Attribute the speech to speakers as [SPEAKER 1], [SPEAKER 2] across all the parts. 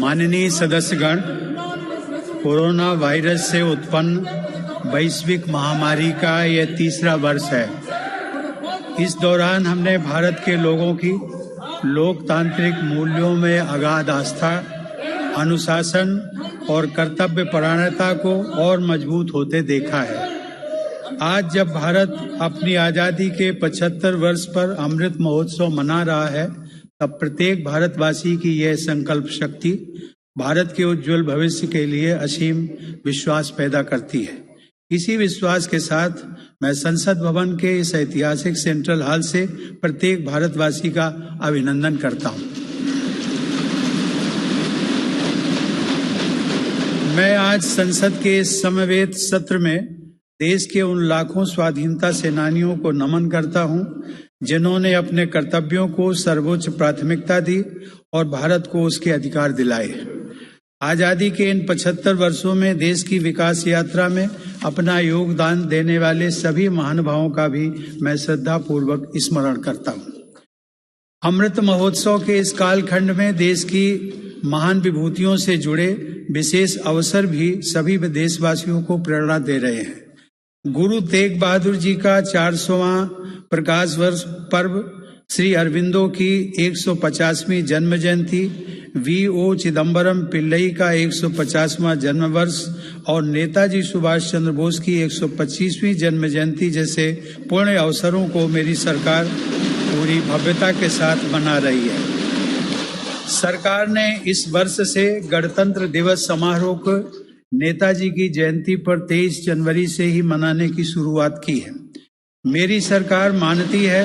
[SPEAKER 1] माननीय सदस्यगण, corona virus से उत्पन्न वैश्विक महामारी का यह तीसरा वर्ष है। इस दौरान हमने भारत के लोगों की लोकतांत्रिक मूल्यों में अगाध आस्था, अनुशासन और कर्तव्य परायणता को और मजबूत होते देखा है। आज जब भारत अपनी आज़ादी के 75 वर्ष पर अमृत महोत्सव मना रहा है, तब प्रत्येक भारतवासी की यह संकल्प शक्ति भारत के उज्जवल भविष्य के लिए असीम विश्वास पैदा करती है। इसी विश्वास के साथ मैं संसद भवन के इस ऐतिहासिक सेंट्रल हॉल से प्रत्येक भारतवासी का अभिनंदन करता हूं। मैं आज संसद के इस समवेत सत्र में देश के उन लाखों स्वाधीनता सेनानियों को नमन करता हूं, जिन्होंने अपने कर्तव्यों को सर्वोच्च प्राथमिकता दी और भारत को उसके अधिकार दिलाए। आजादी के इन 75 वर्षों में देश की विकास यात्रा में अपना योगदान देने वाले सभी महानुभावों का भी मैं श्रद्धापूर्वक स्मरण करता हूं। अमृत महोत्सव के इस कालखंड में देश की महान विभूतियों से जुड़े विशेष अवसर भी सभी देशवासियों को प्रेरणा दे रहे हैं। गुरु तेग बहादुर जी का 400वां प्रकाश वर्ष पर्व, श्री अरविंदो की 150वीं जन्म जयंती, V.O. चिदम्बरम पिल्लई का 150वां जन्म वर्ष और नेताजी सुभाष चंद्र बोस की 125वीं जन्म जयंती जैसे पुण्य अवसरों को मेरी सरकार पूरी भव्यता के साथ मना रही है। सरकार ने इस वर्ष से गणतंत्र दिवस समारोह को नेताजी की जयंती पर 23 जनवरी से ही मनाने की शुरुआत की है। मेरी सरकार मानती है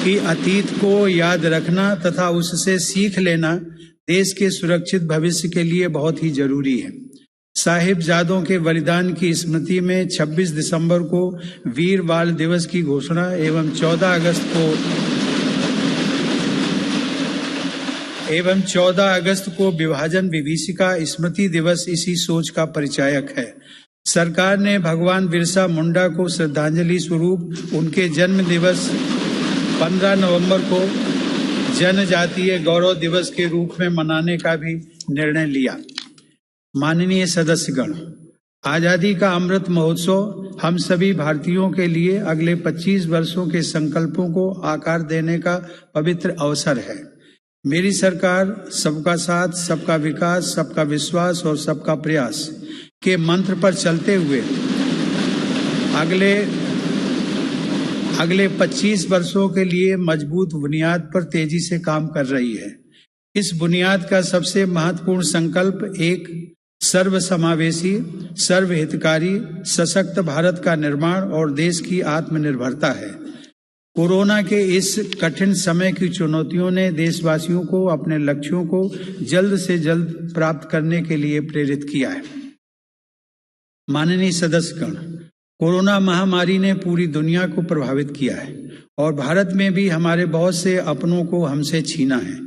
[SPEAKER 1] कि अतीत को याद रखना तथा उससे सीख लेना देश के सुरक्षित भविष्य के लिए बहुत ही जरूरी है। साहिबजादों के बलिदान की स्मृति में 26 दिसंबर को वीर बाल दिवस की घोषणा एवं 14 अगस्त को विभाजन विभीषिका स्मृति दिवस इसी सोच का परिचायक है। सरकार ने भगवान बिरसा मुंडा को श्रद्धांजलि स्वरूप उनके जन्म दिवस 15 नवंबर को जनजातीय गौरव दिवस के रूप में मनाने का भी निर्णय लिया। माननीय सदस्यगण, आजादी का अमृत महोत्सव हम सभी भारतीयों के लिए अगले 25 वर्षों के संकल्पों को आकार देने का पवित्र अवसर है। मेरी सरकार सबका साथ, सबका विकास, सबका विश्वास और सबका प्रयास के मंत्र पर चलते हुए अगले 25 वर्षों के लिए मजबूत बुनियाद पर तेजी से काम कर रही है। इस बुनियाद का सबसे महत्वपूर्ण संकल्प एक सर्वसमावेशी, सर्वहितकारी, सशक्त भारत का निर्माण और देश की आत्मनिर्भरता है। कोरोना के इस कठिन समय की चुनौतियों ने देशवासियों को अपने लक्ष्यों को जल्द से जल्द प्राप्त करने के लिए प्रेरित किया है। माननीय सदस्यगण, कोरोना महामारी ने पूरी दुनिया को प्रभावित किया है और भारत में भी हमारे बहुत से अपनों को हमसे छीना है।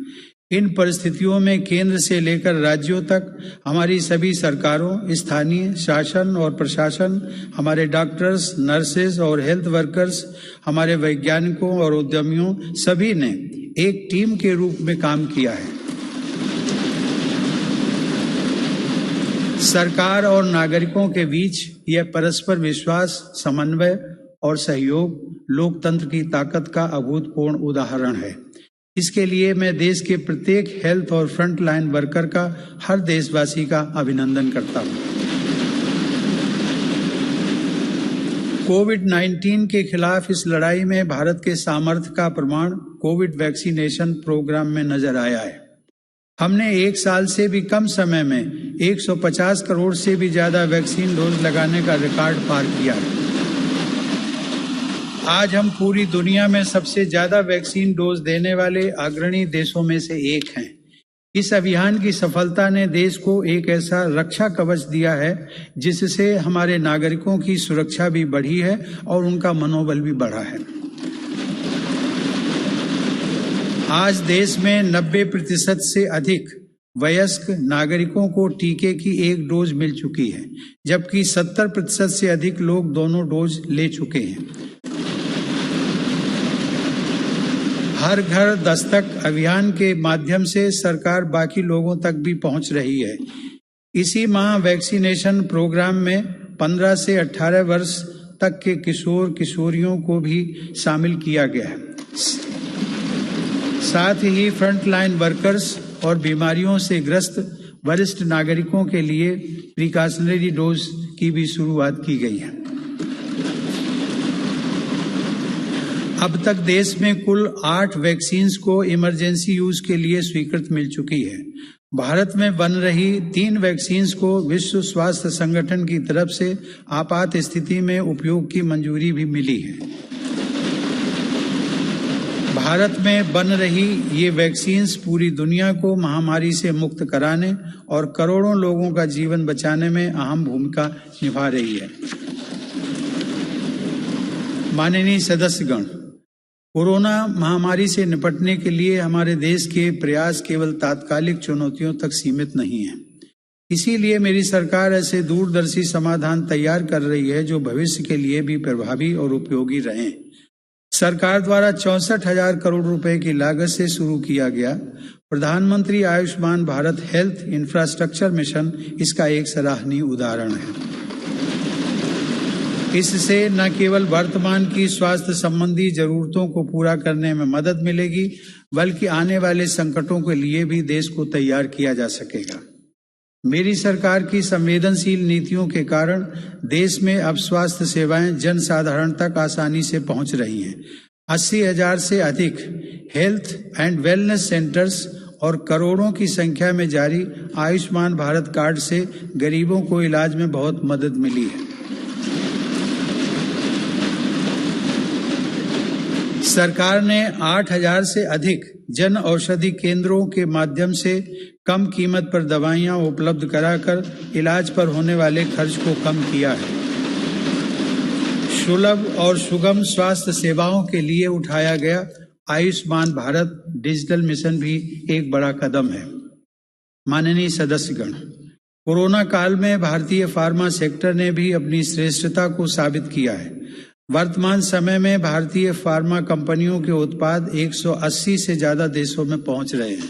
[SPEAKER 1] इन परिस्थितियों में केंद्र से लेकर राज्यों तक हमारी सभी सरकारों, स्थानीय शासन और प्रशासन, हमारे डॉक्टर्स, नर्सेज और हेल्थ वर्कर्स, हमारे वैज्ञानिकों और उद्यमियों सभी ने एक टीम के रूप में काम किया है। सरकार और नागरिकों के बीच यह परस्पर विश्वास, समन्वय और सहयोग लोकतंत्र की ताकत का अभूतपूर्व उदाहरण है। इसके लिए मैं देश के प्रत्येक हेल्थ और फ्रंट लाइन वर्कर का, हर देशवासी का अभिनंदन करता हूं। कोविड-19 के खिलाफ इस लड़ाई में भारत के सामर्थ्य का प्रमाण कोविड वैक्सीनेशन प्रोग्राम में नजर आया है। हमने 1 साल से भी कम समय में 150 करोड़ से भी ज्यादा वैक्सीन डोज लगाने का रिकॉर्ड पार किया है। आज हम पूरी दुनिया में सबसे ज्यादा वैक्सीन डोज देने वाले अग्रणी देशों में से एक हैं। इस अभियान की सफलता ने देश को एक ऐसा रक्षा कवच दिया है जिससे हमारे नागरिकों की सुरक्षा भी बढ़ी है और उनका मनोबल भी बढ़ा है। आज देश में 90% से अधिक वयस्क नागरिकों को टीके की 1 डोज मिल चुकी है, जबकि 70% से अधिक लोग दोनों डोज ले चुके हैं। हर घर दस्तक अभियान के माध्यम से सरकार बाकी लोगों तक भी पहुंच रही है। इसी माह वैक्सीनेशन प्रोग्राम में 15 से 18 वर्ष तक के किशोर किशोरियों को भी शामिल किया गया है। साथ ही फ्रंटलाइन वर्कर्स और बीमारियों से ग्रस्त वरिष्ठ नागरिकों के लिए प्रिकॉशनरी डोज की भी शुरुआत की गई है। अब तक देश में कुल 8 वैक्सीन्स को इमरजेंसी यूज के लिए स्वीकृत मिल चुकी है। भारत में बन रही 3 वैक्सीन्स को विश्व स्वास्थ्य संगठन की तरफ से आपात स्थिति में उपयोग की मंजूरी भी मिली है। भारत में बन रही ये वैक्सीन्स पूरी दुनिया को महामारी से मुक्त कराने और करोड़ों लोगों का जीवन बचाने में अहम भूमिका निभा रही है। माननीय सदस्यगण, कोरोना महामारी से निपटने के लिए हमारे देश के प्रयास केवल तात्कालिक चुनौतियों तक सीमित नहीं है। इसीलिए मेरी सरकार ऐसे दूरदर्शी समाधान तैयार कर रही है जो भविष्य के लिए भी प्रभावी और उपयोगी रहें। सरकार द्वारा 64,000 करोड़ रुपए की लागत से शुरू किया गया प्रधानमंत्री Ayushman Bharat health infrastructure mission इसका एक सराहनीय उदाहरण है। इससे न केवल वर्तमान की स्वास्थ्य संबंधी जरूरतों को पूरा करने में मदद मिलेगी, बल्कि आने वाले संकटों के लिए भी देश को तैयार किया जा सकेगा। मेरी सरकार की संवेदनशील नीतियों के कारण देश में अब स्वास्थ्य सेवाएं जन साधारण तक आसानी से पहुंच रही हैं। 80,000 से अधिक हेल्थ एंड वेलनेस सेंटर्स और करोड़ों की संख्या में जारी आयुष्मान भारत कार्ड से गरीबों को इलाज में बहुत मदद मिली है। सरकार ने 8,000 से अधिक जन औषधि केंद्रों के माध्यम से कम कीमत पर दवाइयां उपलब्ध कराकर इलाज पर होने वाले खर्च को कम किया है। सुलभ और सुगम स्वास्थ्य सेवाओं के लिए उठाया गया आयुष्मान भारत डिजिटल मिशन भी एक बड़ा कदम है। माननीय सदस्यगण, कोरोना काल में भारतीय फार्मा सेक्टर ने भी अपनी श्रेष्ठता को साबित किया है। वर्तमान समय में भारतीय फार्मा कंपनियों के उत्पाद 180 से ज्यादा देशों में पहुंच रहे हैं।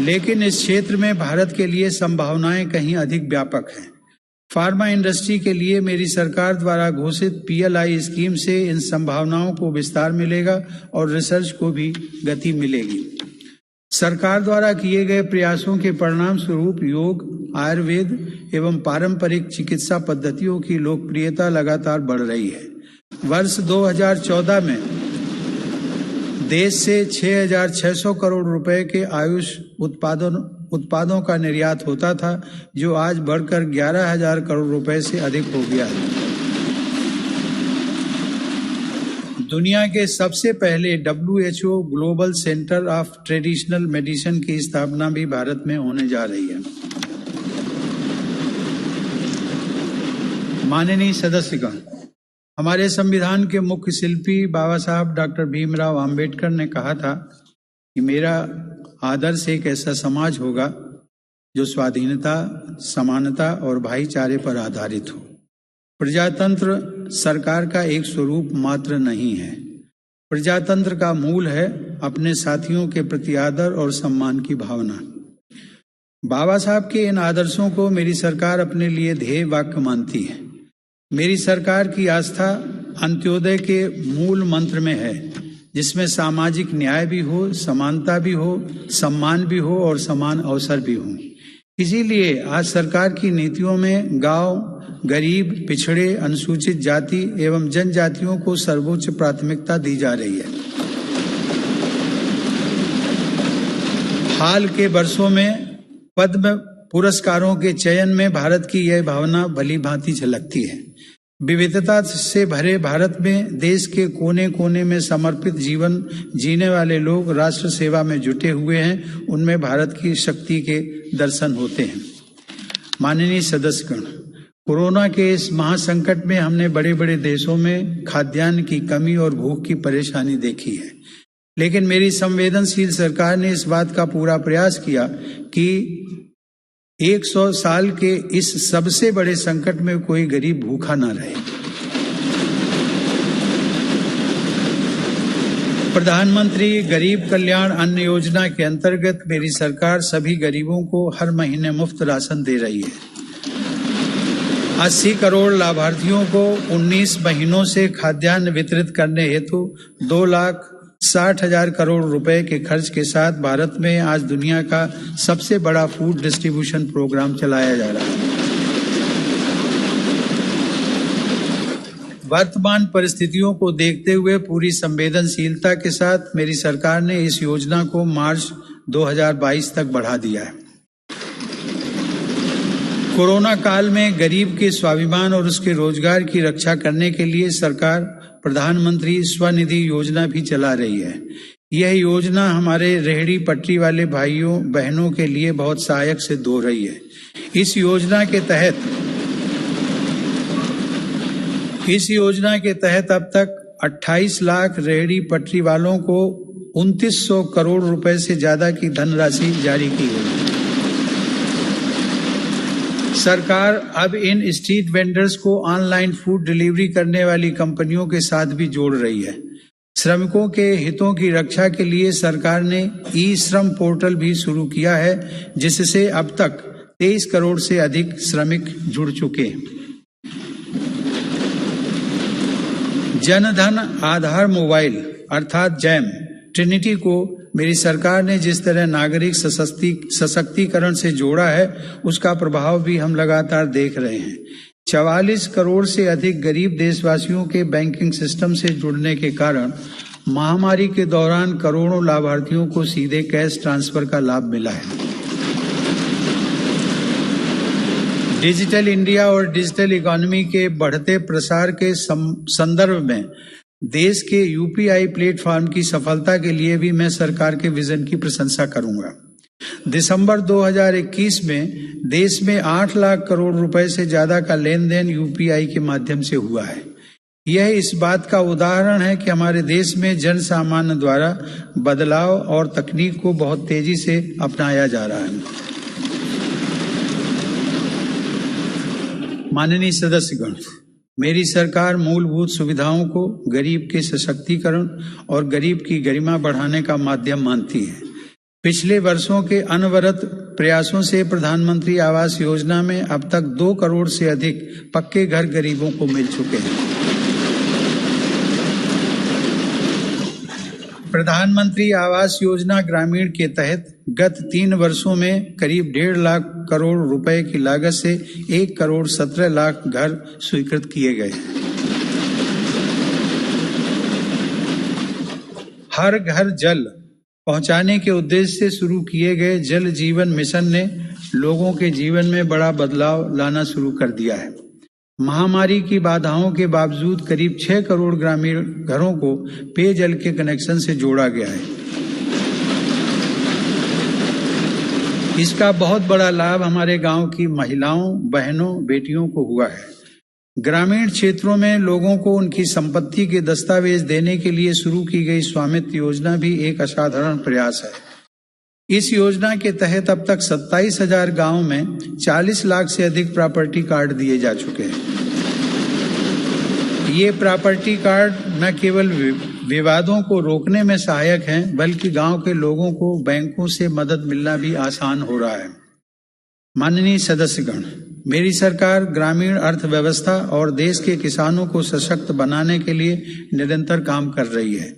[SPEAKER 1] लेकिन इस क्षेत्र में भारत के लिए संभावनाएं कहीं अधिक व्यापक हैं। फार्मा इंडस्ट्री के लिए मेरी सरकार द्वारा घोषित PLI स्कीम से इन संभावनाओं को विस्तार मिलेगा और रिसर्च को भी गति मिलेगी। सरकार द्वारा किए गए प्रयासों के परिणाम स्वरूप योग, आयुर्वेद एवं पारंपरिक चिकित्सा पद्धतियों की लोकप्रियता लगातार बढ़ रही है। वर्ष 2014 में देश से 6,600 करोड़ रुपए के आयुष उत्पादों का निर्यात होता था, जो आज बढ़कर 11,000 करोड़ रुपए से अधिक हो गया है। दुनिया के सबसे पहले WHO global centre of traditional medicine की स्थापना भी भारत में होने जा रही है। माननीय सदस्यगण, हमारे संविधान के मुख्य शिल्पी बाबा साहब डॉक्टर भीमराव अंबेडकर ने कहा था कि मेरा आदर्श एक ऐसा समाज होगा जो स्वाधीनता, समानता और भाईचारे पर आधारित हो। प्रजातंत्र सरकार का एक स्वरूप मात्र नहीं है। प्रजातंत्र का मूल है अपने साथियों के प्रति आदर और सम्मान की भावना। बाबा साहब के इन आदर्शों को मेरी सरकार अपने लिए ध्येय वाक्य मानती है। मेरी सरकार की आस्था अंत्योदय के मूल मंत्र में है, जिसमें सामाजिक न्याय भी हो, समानता भी हो, सम्मान भी हो और समान अवसर भी हो। इसीलिए आज सरकार की नीतियों में गांव, गरीब, पिछड़े, अनुसूचित जाति एवं जनजातियों को सर्वोच्च प्राथमिकता दी जा रही है। हाल के वर्षों में पद्म पुरस्कारों के चयन में भारत की यह भावना भली भांति झलकती है। विविधता से भरे भारत में देश के कोने कोने में समर्पित जीवन जीने वाले लोग राष्ट्र सेवा में जुटे हुए हैं। उनमें भारत की शक्ति के दर्शन होते हैं। माननीय सदस्यगण, कोरोना के इस महासंकट में हमने बड़े बड़े देशों में खाद्यान्न की कमी और भूख की परेशानी देखी है, लेकिन मेरी संवेदनशील सरकार ने इस बात का पूरा प्रयास किया कि 100 साल के इस सबसे बड़े संकट में कोई गरीब भूखा न रहे। प्रधानमंत्री गरीब कल्याण अन्न योजना के अंतर्गत मेरी सरकार सभी गरीबों को हर महीने मुफ्त राशन दे रही है। 80 करोड़ लाभार्थियों को 19 महीनों से खाद्यान्न वितरित करने हेतु 2,60,000 करोड़ रुपए के खर्च के साथ भारत में आज दुनिया का सबसे बड़ा फूड डिस्ट्रीब्यूशन प्रोग्राम चलाया जा रहा है। वर्तमान परिस्थितियों को देखते हुए पूरी संवेदनशीलता के साथ मेरी सरकार ने इस योजना को मार्च 2022 तक बढ़ा दिया है। कोरोना काल में गरीब के स्वाभिमान और उसके रोजगार की रक्षा करने के लिए सरकार प्रधानमंत्री स्वनिधि योजना भी चला रही है। यह योजना हमारे रेहड़ी पटरी वाले भाइयों बहनों के लिए बहुत सहायक सिद्ध हो रही है। इस योजना के तहत अब तक 28 लाख रेहड़ी पटरी वालों को 2900 करोड़ रुपए से ज्यादा की धनराशि जारी की गई। सरकार अब इन स्ट्रीट वेंडर्स को ऑनलाइन फूड डिलीवरी करने वाली कंपनियों के साथ भी जोड़ रही है। श्रमिकों के हितों की रक्षा के लिए सरकार ने ई श्रम पोर्टल भी शुरू किया है, जिससे अब तक 23 करोड़ से अधिक श्रमिक जुड़ चुके हैं। जनधन आधार मोबाइल अर्थात जैम ट्रिनिटी को मेरी सरकार ने जिस तरह नागरिक सशक्तिकरण से जोड़ा है, उसका प्रभाव भी हम लगातार देख रहे हैं। 44 करोड़ से अधिक गरीब देशवासियों के बैंकिंग सिस्टम से जुड़ने के कारण महामारी के दौरान करोड़ों लाभार्थियों को सीधे कैश ट्रांसफर का लाभ मिला है। डिजिटल इंडिया और डिजिटल इकोनॉमी के बढ़ते प्रसार के संदर्भ में देश के यूपीआई प्लेटफॉर्म की सफलता के लिए भी मैं सरकार के विजन की प्रशंसा करूंगा। दिसंबर 2021 में देश में 8 लाख करोड़ रुपए से ज्यादा का लेन देन यूपीआई के माध्यम से हुआ है। यह इस बात का उदाहरण है कि हमारे देश में जन सामान्य द्वारा बदलाव और तकनीक को बहुत तेजी से अपनाया जा रहा है। माननीय सदस्यगण, मेरी सरकार मूलभूत सुविधाओं को गरीब के सशक्तिकरण और गरीब की गरिमा बढ़ाने का माध्यम मानती है। पिछले वर्षों के अनवरत प्रयासों से प्रधानमंत्री आवास योजना में अब तक 2 करोड़ से अधिक पक्के घर गरीबों को मिल चुके हैं। प्रधानमंत्री आवास योजना ग्रामीण के तहत गत 3 वर्षों में करीब 1.5 लाख करोड़ रुपए की लागत से 1 करोड़ 17 लाख घर स्वीकृत किए गए। हर घर जल पहुंचाने के उद्देश्य से शुरू किए गए जल जीवन मिशन ने लोगों के जीवन में बड़ा बदलाव लाना शुरू कर दिया है। महामारी की बाधाओं के बावजूद करीब 6 करोड़ ग्रामीण घरों को पेयजल के कनेक्शन से जोड़ा गया है। इसका बहुत बड़ा लाभ हमारे गांव की महिलाओं, बहनों, बेटियों को हुआ है। ग्रामीण क्षेत्रों में लोगों को उनकी संपत्ति के दस्तावेज देने के लिए शुरू की गई स्वामित्व योजना भी एक असाधारण प्रयास है। इस योजना के तहत अब तक 27,000 गांवों में 40 लाख से अधिक प्रॉपर्टी कार्ड दिए जा चुके हैं। ये प्रॉपर्टी कार्ड न केवल विवादों को रोकने में सहायक हैं, बल्कि गांव के लोगों को बैंकों से मदद मिलना भी आसान हो रहा है। माननीय सदस्यगण, मेरी सरकार ग्रामीण अर्थव्यवस्था और देश के किसानों को सशक्त बनाने के लिए निरंतर काम कर रही है।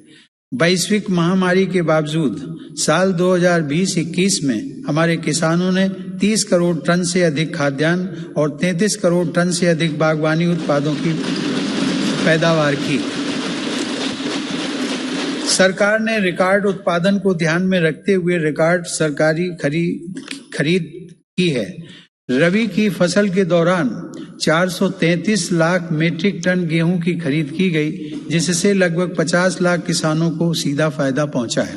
[SPEAKER 1] वैश्विक महामारी के बावजूद साल 2020-21 में हमारे किसानों ने 30 करोड़ टन से अधिक खाद्यान्न और 33 करोड़ टन से अधिक बागवानी उत्पादों की पैदावार की। सरकार ने रिकॉर्ड उत्पादन को ध्यान में रखते हुए रिकॉर्ड सरकारी खरीद की है। रबी की फसल के दौरान 433 लाख मीट्रिक टन गेहूं की खरीद की गई, जिससे लगभग 50 लाख किसानों को सीधा फायदा पहुंचा है।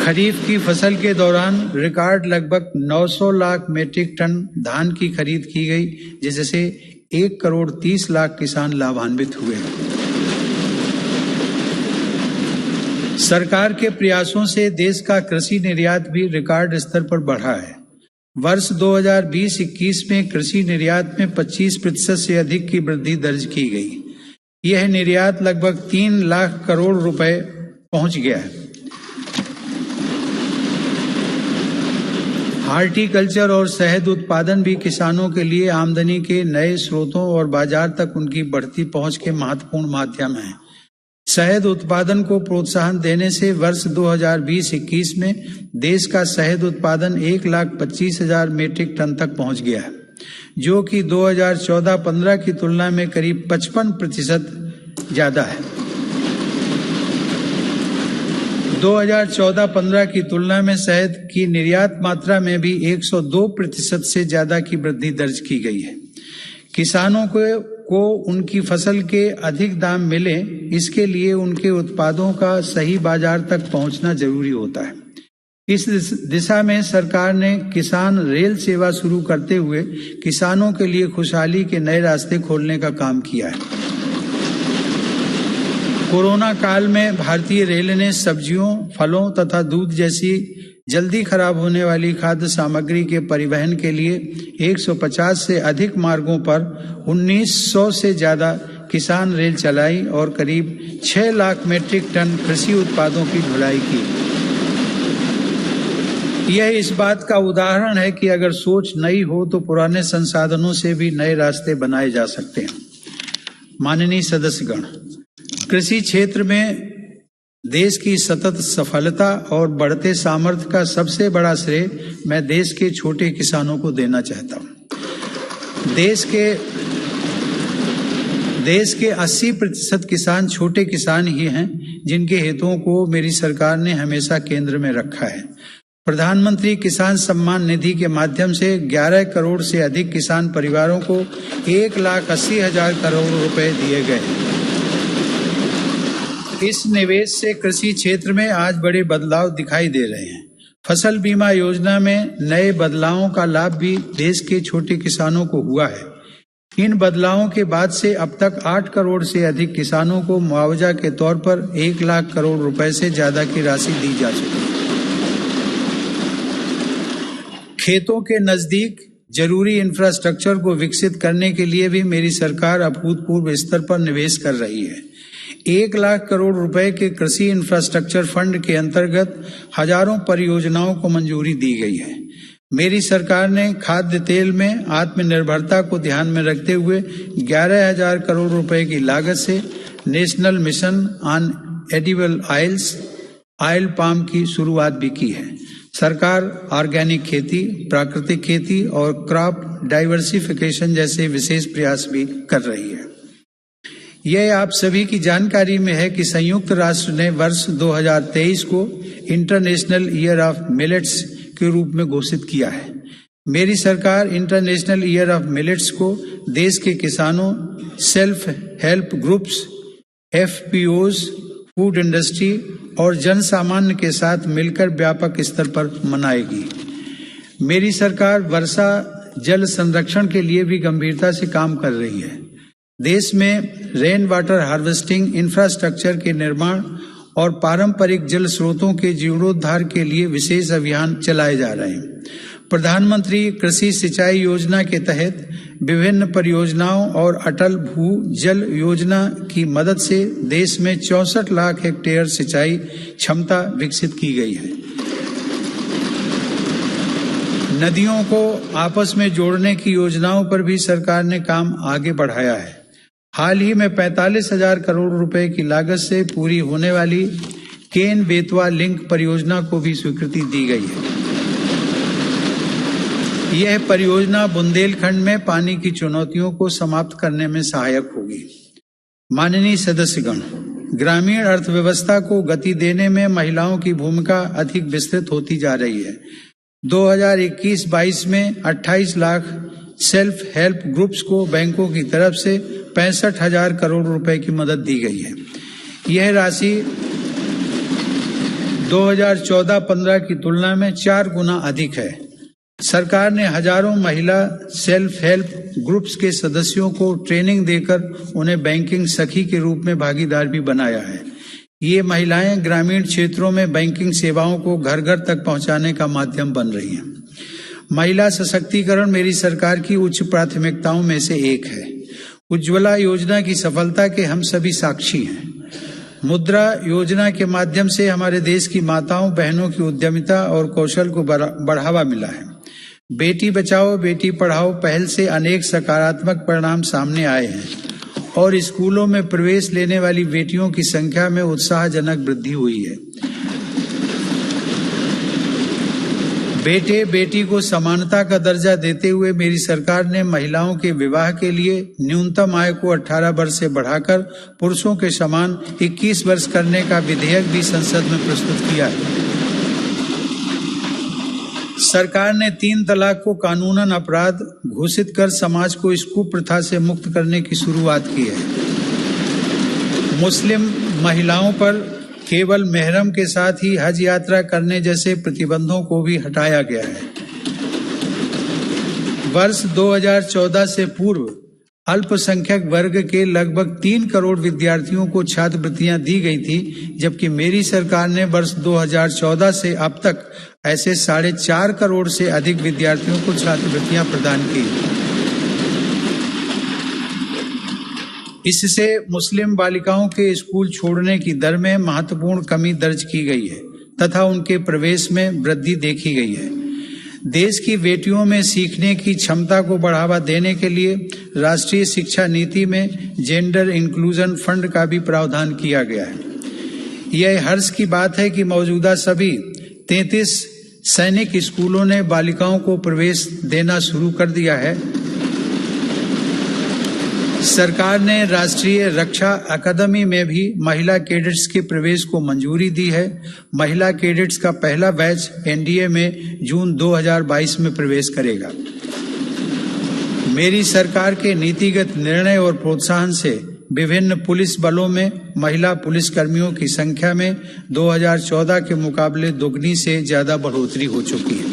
[SPEAKER 1] खरीफ की फसल के दौरान रिकॉर्ड लगभग 900 लाख मीट्रिक टन धान की खरीद की गई, जिससे 1 करोड़ 30 लाख किसान लाभान्वित हुए। सरकार के प्रयासों से देश का कृषि निर्यात भी रिकॉर्ड स्तर पर बढ़ा है। वर्ष 2020-21 में कृषि निर्यात में 25% से अधिक की वृद्धि दर्ज की गई। यह निर्यात लगभग 3 लाख करोड़ रुपए पहुंच गया है। हॉर्टिकल्चर और शहद उत्पादन भी किसानों के लिए आमदनी के नए स्रोतों और बाजार तक उनकी बढ़ती पहुंच के महत्वपूर्ण माध्यम हैं। शहद उत्पादन को प्रोत्साहन देने से वर्ष 2020-21 में देश का शहद उत्पादन 1,25,000 मीट्रिक टन तक पहुंच गया है, जो कि 2014-15 की तुलना में करीब 55% ज्यादा है। 2014-15 की तुलना में शहद की निर्यात मात्रा में भी 102% से ज्यादा की वृद्धि दर्ज की गई है। किसानों को उनकी फसल के अधिक दाम मिले, इसके लिए उनके उत्पादों का सही बाजार तक पहुंचना जरूरी होता है। इस दिशा में सरकार ने किसान रेल सेवा शुरू करते हुए किसानों के लिए खुशहाली के नए रास्ते खोलने का काम किया है। कोरोना काल में भारतीय रेल ने सब्जियों, फलों तथा दूध जैसी जल्दी खराब होने वाली खाद्य सामग्री के परिवहन के लिए 150 से अधिक मार्गों पर 1900 से ज्यादा किसान रेल चलाई और करीब 6 लाख मीट्रिक टन कृषि उत्पादों की ढुलाई की। यह इस बात का उदाहरण है कि अगर सोच नई हो तो पुराने संसाधनों से भी नए रास्ते बनाए जा सकते हैं। माननीय सदस्यगण, कृषि क्षेत्र में देश की सतत सफलता और बढ़ते सामर्थ्य का सबसे बड़ा श्रेय मैं देश के छोटे किसानों को देना चाहता हूं। देश के 80% किसान छोटे किसान ही हैं, जिनके हितों को मेरी सरकार ने हमेशा केंद्र में रखा है। प्रधानमंत्री किसान सम्मान निधि के माध्यम से 11 करोड़ से अधिक किसान परिवारों को 1,80,000 करोड़ रुपए दिए गए। इस निवेश से कृषि क्षेत्र में आज बड़े बदलाव दिखाई दे रहे हैं। फसल बीमा योजना में नए बदलावों का लाभ भी देश के छोटे किसानों को हुआ है। इन बदलावों के बाद से अब तक 8 करोड़ से अधिक किसानों को मुआवजा के तौर पर 1 लाख करोड़ रुपए से ज्यादा की राशि दी जा चुकी है। खेतों के नजदीक जरूरी इंफ्रास्ट्रक्चर को विकसित करने के लिए भी मेरी सरकार अभूतपूर्व स्तर पर निवेश कर रही है। 1 लाख करोड़ रुपए के कृषि इंफ्रास्ट्रक्चर फंड के अंतर्गत हजारों परियोजनाओं को मंजूरी दी गई है। मेरी सरकार ने खाद्य तेल में आत्मनिर्भरता को ध्यान में रखते हुए 11,000 करोड़ रुपए की लागत से national mission on edible oil palm की शुरुआत भी की है। सरकार ऑर्गेनिक खेती, प्राकृतिक खेती और क्रॉप डाइवर्सिफिकेशन जैसे विशेष प्रयास भी कर रही है। यह आप सभी की जानकारी में है कि संयुक्त राष्ट्र ने वर्ष 2023 को इंटरनेशनल ईयर ऑफ मिलेट्स के रूप में घोषित किया है। मेरी सरकार इंटरनेशनल ईयर ऑफ मिलेट्स को देश के किसानों, self help groups, FPOs, food industry और जन सामान्य के साथ मिलकर व्यापक स्तर पर मनाएगी। मेरी सरकार वर्षा जल संरक्षण के लिए भी गंभीरता से काम कर रही है। देश में रेन वाटर हार्वेस्टिंग इंफ्रास्ट्रक्चर के निर्माण और पारंपरिक जल स्रोतों के जीर्णोद्धार के लिए विशेष अभियान चलाए जा रहे हैं। प्रधानमंत्री कृषि सिंचाई योजना के तहत विभिन्न परियोजनाओं और अटल भू जल योजना की मदद से देश में 64 लाख हेक्टेयर सिंचाई क्षमता विकसित की गई है। नदियों को आपस में जोड़ने की योजनाओं पर भी सरकार ने काम आगे बढ़ाया है। हाल ही में 45,000 करोड़ रुपए की लागत से पूरी होने वाली केन बेतवा लिंक परियोजना को भी स्वीकृति दी गई है। यह परियोजना बुंदेलखंड में पानी की चुनौतियों को समाप्त करने में सहायक होगी। माननीय सदस्यगण, ग्रामीण अर्थव्यवस्था को गति देने में महिलाओं की भूमिका अधिक विस्तृत होती जा रही है। 2021-22 में 28 लाख सेल्फ हेल्प ग्रुप्स को बैंकों की तरफ से 65,000 करोड़ रुपए की मदद दी गई है। यह राशि 2014-15 की तुलना में 4 गुना अधिक है। सरकार ने हजारों महिला सेल्फ हेल्प ग्रुप्स के सदस्यों को ट्रेनिंग देकर उन्हें बैंकिंग सखी के रूप में भागीदार भी बनाया है। ये महिलाएं ग्रामीण क्षेत्रों में बैंकिंग सेवाओं को घर घर तक पहुंचाने का माध्यम बन रही हैं। महिला सशक्तिकरण मेरी सरकार की उच्च प्राथमिकताओं में से एक है। उज्ज्वला योजना की सफलता के हम सभी साक्षी हैं। मुद्रा योजना के माध्यम से हमारे देश की माताओं बहनों की उद्यमिता और कौशल को बढ़ावा मिला है। बेटी बचाओ बेटी पढ़ाओ पहल से अनेक सकारात्मक परिणाम सामने आए हैं और स्कूलों में प्रवेश लेने वाली बेटियों की संख्या में उत्साहजनक वृद्धि हुई है। बेटे बेटी को समानता का दर्जा देते हुए मेरी सरकार ने महिलाओं के विवाह के लिए न्यूनतम आय को 18 वर्ष से बढ़ाकर पुरुषों के समान 21 वर्ष करने का विधेयक भी संसद में प्रस्तुत किया है। सरकार ने 3 तलाक को कानूनन अपराध घोषित कर समाज को इस कुप्रथा से मुक्त करने की शुरुआत की है। मुस्लिम महिलाओं पर केवल मेहरम के साथ ही हज यात्रा करने जैसे प्रतिबंधों को भी हटाया गया है। वर्ष 2014 से पूर्व अल्पसंख्यक वर्ग के लगभग 3 करोड़ विद्यार्थियों को छात्रवृत्तियां दी गई थी, जबकि मेरी सरकार ने वर्ष 2014 से अब तक ऐसे 4.5 करोड़ से अधिक विद्यार्थियों को छात्रवृत्तियां प्रदान की। इससे मुस्लिम बालिकाओं के स्कूल छोड़ने की दर में महत्वपूर्ण कमी दर्ज की गई है तथा उनके प्रवेश में वृद्धि देखी गई है। देश की बेटियों में सीखने की क्षमता को बढ़ावा देने के लिए राष्ट्रीय शिक्षा नीति में जेंडर इंक्लूजन फंड का भी प्रावधान किया गया है। यह हर्ष की बात है कि मौजूदा सभी 33 सैनिक स्कूलों ने बालिकाओं को प्रवेश देना शुरू कर दिया है। सरकार ने राष्ट्रीय रक्षा अकादमी में भी महिला कैडेट्स के प्रवेश को मंजूरी दी है। महिला कैडेट्स का पहला बैच एनडीए में जून 2022 में प्रवेश करेगा। मेरी सरकार के नीतिगत निर्णय और प्रोत्साहन से विभिन्न पुलिस बलों में महिला पुलिसकर्मियों की संख्या में 2014 के मुकाबले दोगुनी से ज्यादा बढ़ोतरी हो चुकी है।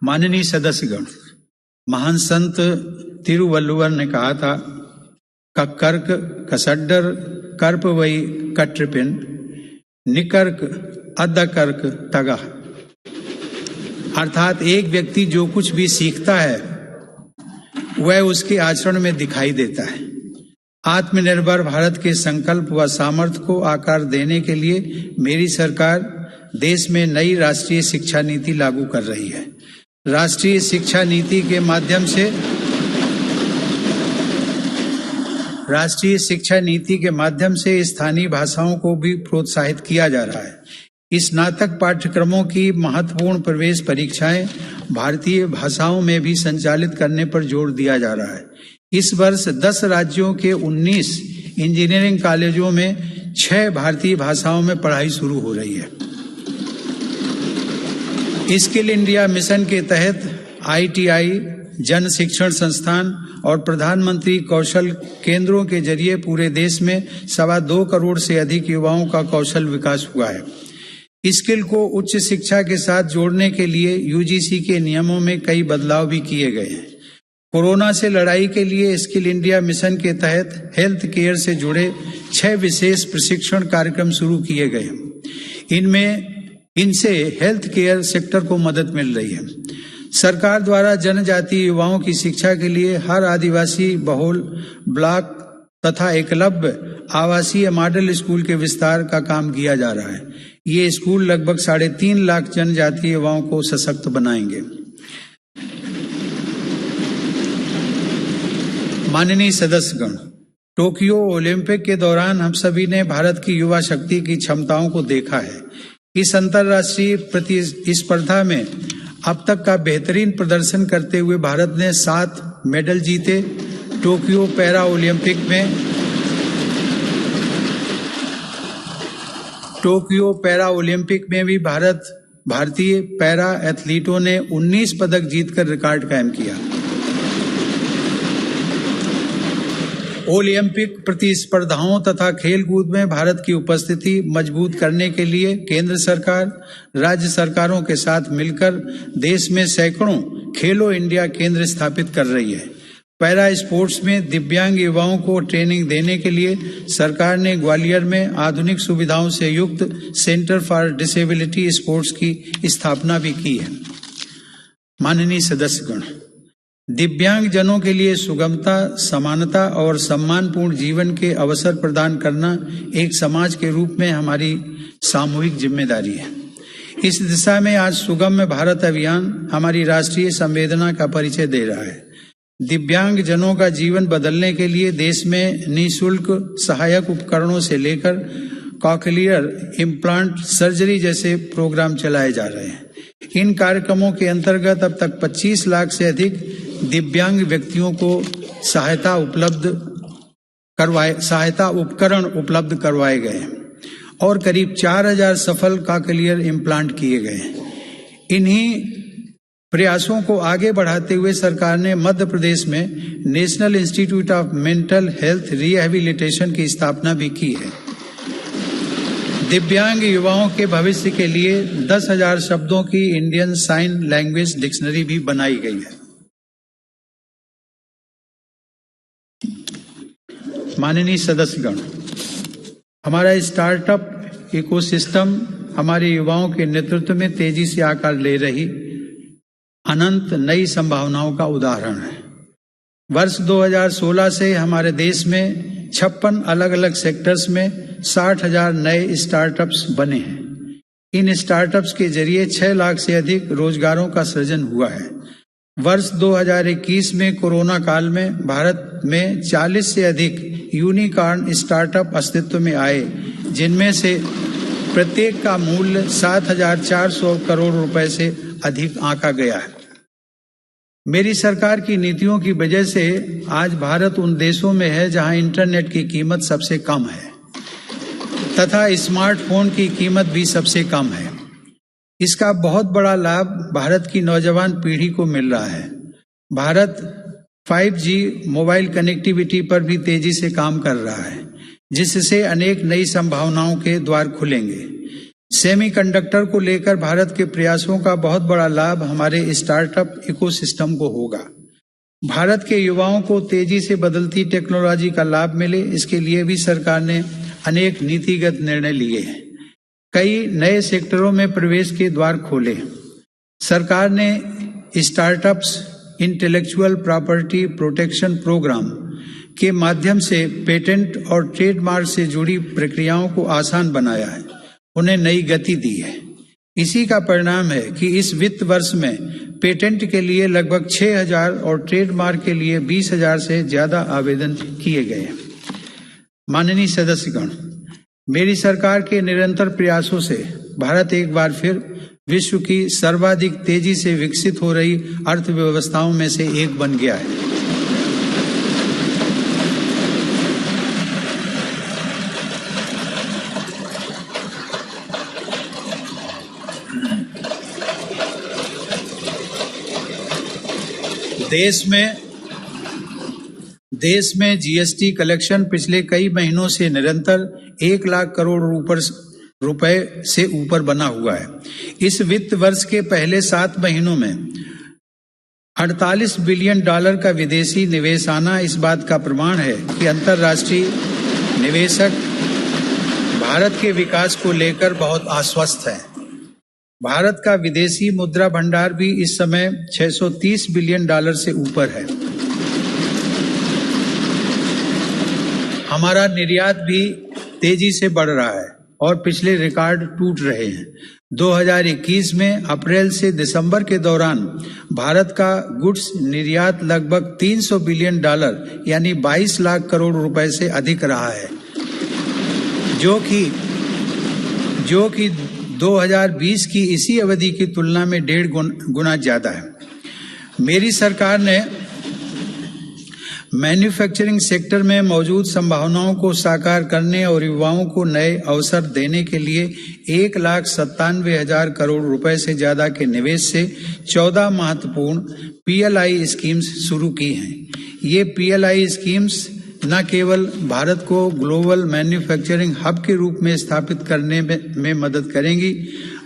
[SPEAKER 1] माननीय सदस्यगण, महान संत तिरुवल्लुवर ने कहा था, कक्कर्क कसड्डर कर्प वही कट्रपिन निकर्क अद्दकर्क तगा। अर्थात एक व्यक्ति जो कुछ भी सीखता है वह उसके आचरण में दिखाई देता है। आत्मनिर्भर भारत के संकल्प व सामर्थ्य को आकार देने के लिए मेरी सरकार देश में नई राष्ट्रीय शिक्षा नीति लागू कर रही है। राष्ट्रीय शिक्षा नीति के माध्यम से स्थानीय भाषाओं को भी प्रोत्साहित किया जा रहा है। स्नातक पाठ्यक्रमों की महत्वपूर्ण प्रवेश परीक्षाएं भारतीय भाषाओं में भी संचालित करने पर जोर दिया जा रहा है। इस वर्ष 10 राज्यों के 19 इंजीनियरिंग कॉलेजों में 6 भारतीय भाषाओं में पढ़ाई शुरू हो रही है। स्किल इंडिया मिशन के तहत ITI, जन शिक्षण संस्थान और प्रधानमंत्री कौशल केंद्रों के जरिए पूरे देश में 2.25 करोड़ से अधिक युवाओं का कौशल विकास हुआ है। स्किल को उच्च शिक्षा के साथ जोड़ने के लिए UGC के नियमों में कई बदलाव भी किए गए हैं। कोरोना से लड़ाई के लिए स्किल इंडिया मिशन के तहत हेल्थ केयर से जुड़े 6 विशेष प्रशिक्षण कार्यक्रम शुरू किए गए। इनसे हेल्थ केयर सेक्टर को मदद मिल रही है। सरकार द्वारा जनजातीय युवाओं की शिक्षा के लिए हर आदिवासी बहुल ब्लॉक तथा एकलव्य आवासीय मॉडल स्कूल के विस्तार का काम किया जा रहा है। ये स्कूल लगभग 3.5 लाख जनजातीय युवाओं को सशक्त बनाएंगे। माननीय सदस्यगण, टोक्यो ओलंपिक के दौरान हम सभी ने भारत की युवा शक्ति की क्षमताओं को देखा है। इस अंतर्राष्ट्रीय प्रतिस्पर्धा में अब तक का बेहतरीन प्रदर्शन करते हुए भारत ने 7 मेडल जीते। टोक्यो पैरा ओलंपिक में भी भारतीय पैरा एथलीटों ने 19 पदक जीतकर रिकॉर्ड कायम किया। ओलंपिक प्रतिस्पर्धाओं तथा खेलकूद में भारत की उपस्थिति मजबूत करने के लिए केंद्र सरकार राज्य सरकारों के साथ मिलकर देश में सैकड़ों खेलो इंडिया केंद्र स्थापित कर रही है। पैरा स्पोर्ट्स में दिव्यांग युवाओं को ट्रेनिंग देने के लिए सरकार ने ग्वालियर में आधुनिक सुविधाओं से युक्त सेंटर फॉर डिसेबिलिटी स्पोर्ट्स की स्थापना भी की है। माननीय सदस्यगण, दिव्यांग जनों के लिए सुगमता, समानता और सम्मानपूर्ण जीवन के अवसर प्रदान करना एक समाज के रूप में हमारी सामूहिक जिम्मेदारी है। इस दिशा में आज सुगम्य भारत अभियान हमारी राष्ट्रीय संवेदना का परिचय दे रहा है। दिव्यांग जनों का जीवन बदलने के लिए देश में निःशुल्क सहायक उपकरणों से लेकर कॉकलियर इम्प्लांट सर्जरी जैसे प्रोग्राम चलाए जा रहे हैं। इन कार्यक्रमों के अंतर्गत अब तक 25 लाख से अधिक दिव्यांग व्यक्तियों को सहायता उपकरण उपलब्ध करवाए गए और करीब 4000 सफल कॉकलियर इम्प्लांट किए गए। इन्हीं प्रयासों को आगे बढ़ाते हुए सरकार ने मध्य प्रदेश में national institute of mental health rehabilitation की स्थापना भी की है। दिव्यांग युवाओं के भविष्य के लिए 10,000 शब्दों की इंडियन साइन लैंग्वेज डिक्शनरी भी बनाई गई है। माननीय सदस्यगण, हमारा स्टार्टअप इकोसिस्टम हमारे युवाओं के नेतृत्व में तेजी से आकार ले रही अनंत नई संभावनाओं का उदाहरण है। वर्ष 2016 से हमारे देश में 56 अलग अलग सेक्टर्स में 60,000 नए स्टार्टअप्स बने हैं। इन स्टार्टअप्स के जरिए 6 लाख से अधिक रोजगारों का सृजन हुआ है। वर्ष 2021 में कोरोना काल में भारत में 40 से अधिक यूनिकॉर्न स्टार्टअप अस्तित्व में आए, जिनमें से प्रत्येक का मूल्य 7,400 करोड़ रुपए से अधिक आंका गया है। मेरी सरकार की नीतियों की वजह से आज भारत उन देशों में है जहां इंटरनेट की कीमत सबसे कम है तथा स्मार्टफोन की कीमत भी सबसे कम है। इसका बहुत बड़ा लाभ भारत की नौजवान पीढ़ी को मिल रहा है। भारत 5G मोबाइल कनेक्टिविटी पर भी तेजी से काम कर रहा है, जिससे अनेक नई संभावनाओं के द्वार खुलेंगे। सेमीकंडक्टर को लेकर भारत के प्रयासों का बहुत बड़ा लाभ हमारे स्टार्टअप इकोसिस्टम को होगा। भारत के युवाओं को तेजी से बदलती टेक्नोलॉजी का लाभ मिले, इसके लिए भी सरकार ने अनेक नीतिगत निर्णय लिए हैं। कई नए सेक्टरों में प्रवेश के द्वार खोले। सरकार ने startups intellectual property protection program के माध्यम से पेटेंट और ट्रेडमार्क से जुड़ी प्रक्रियाओं को आसान बनाया है, उन्हें नई गति दी है। इसी का परिणाम है कि इस वित्त वर्ष में पेटेंट के लिए लगभग 6,000 और ट्रेडमार्क के लिए 20,000 से ज्यादा आवेदन किए गए। माननीय सदस्यगण, मेरी सरकार के निरंतर प्रयासों से भारत एक बार फिर विश्व की सर्वाधिक तेजी से विकसित हो रही अर्थव्यवस्थाओं में से एक बन गया है। देश में जीएसटी कलेक्शन पिछले कई महीनों से निरंतर 1 लाख करोड़ रुपए से ऊपर बना हुआ है। इस वित्त वर्ष के पहले 7 महीनों में 48 बिलियन डॉलर का विदेशी निवेश आना इस बात का प्रमाण है कि अंतर्राष्ट्रीय निवेशक भारत के विकास को लेकर बहुत आश्वस्त हैं। भारत का विदेशी मुद्रा भंडार भी इस समय 630 बिलियन डॉलर से ऊपर है। हमारा निर्यात भी तेजी से बढ़ रहा है और पिछले रिकॉर्ड टूट रहे हैं। 2021 में अप्रैल से दिसंबर के दौरान भारत का गुड्स निर्यात लगभग 300 बिलियन डॉलर यानी 22 लाख करोड़ रुपए से अधिक रहा है, जो कि 2020 की इसी अवधि की तुलना में 1.5 गुना ज्यादा है। मेरी सरकार ने मैन्युफैक्चरिंग सेक्टर में मौजूद संभावनाओं को साकार करने और युवाओं को नए अवसर देने के लिए 1,97,000 करोड़ रुपए से ज्यादा के निवेश से 14 महत्वपूर्ण PLI स्कीम्स शुरू की हैं। ये PLI स्कीम्स न केवल भारत को ग्लोबल मैन्युफैक्चरिंग हब के रूप में स्थापित करने में मदद करेंगी,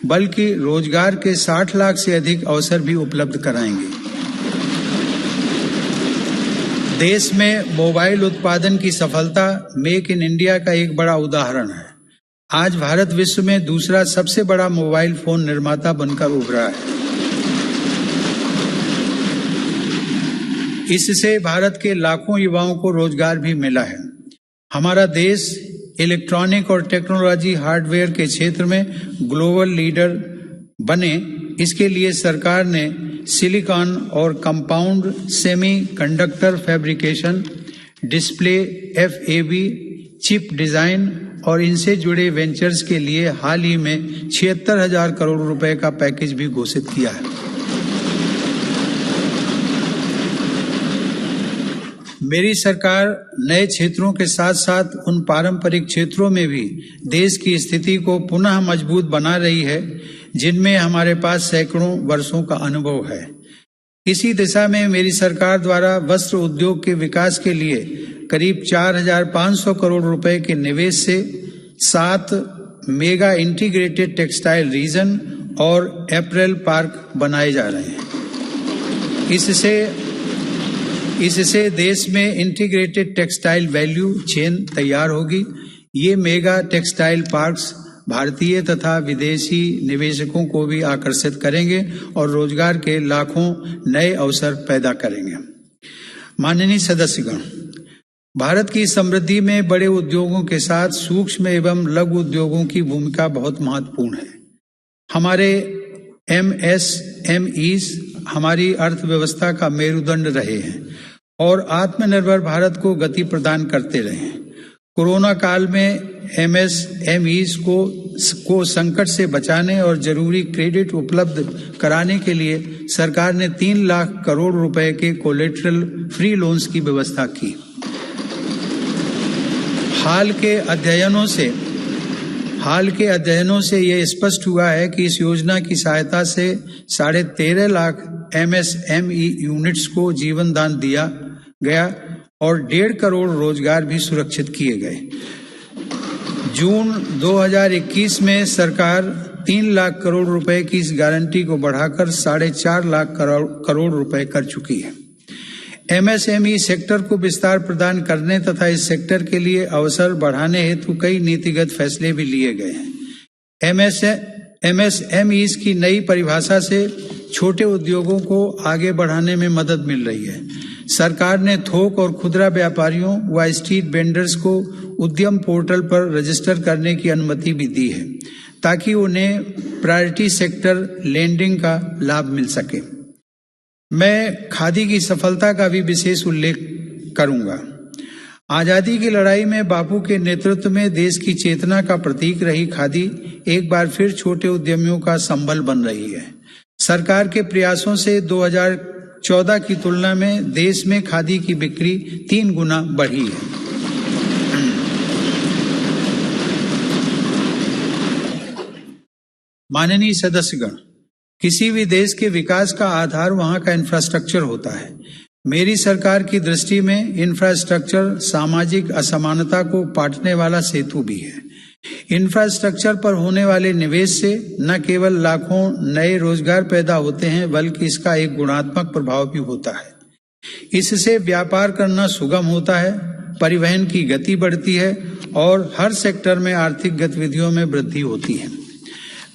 [SPEAKER 1] बल्कि रोजगार के 60 लाख से अधिक अवसर भी उपलब्ध कराएंगे। देश में मोबाइल उत्पादन की सफलता मेक इन इंडिया का एक बड़ा उदाहरण है। आज भारत विश्व में दूसरा सबसे बड़ा मोबाइल फोन निर्माता बनकर उभरा है। इससे भारत के लाखों युवाओं को रोजगार भी मिला है। हमारा देश इलेक्ट्रॉनिक और टेक्नोलॉजी हार्डवेयर के क्षेत्र में ग्लोबल लीडर बने, इसके लिए सरकार ने सिलिकॉन और compound semi conductor fabrication, display, FAB, chip design और इनसे जुड़े वेंचर्स के लिए हाल ही में 76,000 करोड़ रुपए का पैकेज भी घोषित किया है। मेरी सरकार नए क्षेत्रों के साथ साथ उन पारंपरिक क्षेत्रों में भी देश की स्थिति को पुनः मजबूत बना रही है जिनमें हमारे पास सैकड़ों वर्षों का अनुभव है। इसी दिशा में मेरी सरकार द्वारा वस्त्र उद्योग के विकास के लिए करीब 4,500 करोड़ रुपए के निवेश से 7 मेगा इंटीग्रेटेड टेक्सटाइल रीजन और अपैरल पार्क बनाए जा रहे हैं। इससे देश में इंटीग्रेटेड टेक्सटाइल वैल्यू चेन तैयार होगी। ये मेगा टेक्सटाइल पार्क्स भारतीय तथा विदेशी निवेशकों को भी आकर्षित करेंगे और रोजगार के लाखों नए अवसर पैदा करेंगे। माननीय सदस्यगण, भारत की समृद्धि में बड़े उद्योगों के साथ सूक्ष्म एवं लघु उद्योगों की भूमिका बहुत महत्वपूर्ण है। हमारे MSMEs हमारी अर्थव्यवस्था का मेरुदंड रहे हैं और आत्मनिर्भर भारत को गति प्रदान करते रहे हैं। कोरोना काल में MSMEs को संकट से बचाने और जरूरी क्रेडिट उपलब्ध कराने के लिए सरकार ने 3 लाख करोड़ रुपए के कोलेटरल फ्री लोन्स की व्यवस्था की। हाल के अध्ययनों से यह स्पष्ट हुआ है कि इस योजना की सहायता से 13.5 लाख MSME यूनिट्स को जीवन दान दिया गया और 1.5 करोड़ रोजगार भी सुरक्षित किए गए। जून 2021 में सरकार 3 लाख करोड़ रुपए की इस गारंटी को बढ़ाकर 4.5 लाख करोड़ रुपए कर चुकी है। MSME सेक्टर को विस्तार प्रदान करने तथा इस सेक्टर के लिए अवसर बढ़ाने हेतु कई नीतिगत फैसले भी लिए गए हैं। MSMEs की नई परिभाषा से छोटे उद्योगों को आगे बढ़ाने में मदद मिल रही है। सरकार ने थोक और खुदरा व्यापारियों व स्ट्रीट वेंडर्स को उद्यम पोर्टल पर रजिस्टर करने की अनुमति भी दी है ताकि उन्हें प्रायोरिटी सेक्टर लेंडिंग का लाभ मिल सके। मैं खादी की सफलता का भी विशेष उल्लेख करूंगा। आजादी की लड़ाई में बापू के नेतृत्व में देश की चेतना का प्रतीक रही खादी एक बार फिर छोटे उद्यमियों का संबल बन रही है। सरकार के प्रयासों से 2014 की तुलना में देश में खादी की बिक्री 3 गुना बढ़ी है। माननीय सदस्यगण, किसी भी देश के विकास का आधार वहां का इंफ्रास्ट्रक्चर होता है। मेरी सरकार की दृष्टि में इंफ्रास्ट्रक्चर सामाजिक असमानता को पाटने वाला सेतु भी है। इंफ्रास्ट्रक्चर पर होने वाले निवेश से न केवल लाखों नए रोजगार पैदा होते हैं बल्कि इसका एक गुणात्मक प्रभाव भी होता है। इससे व्यापार करना सुगम होता है, परिवहन की गति बढ़ती है और हर सेक्टर में आर्थिक गतिविधियों में वृद्धि होती है।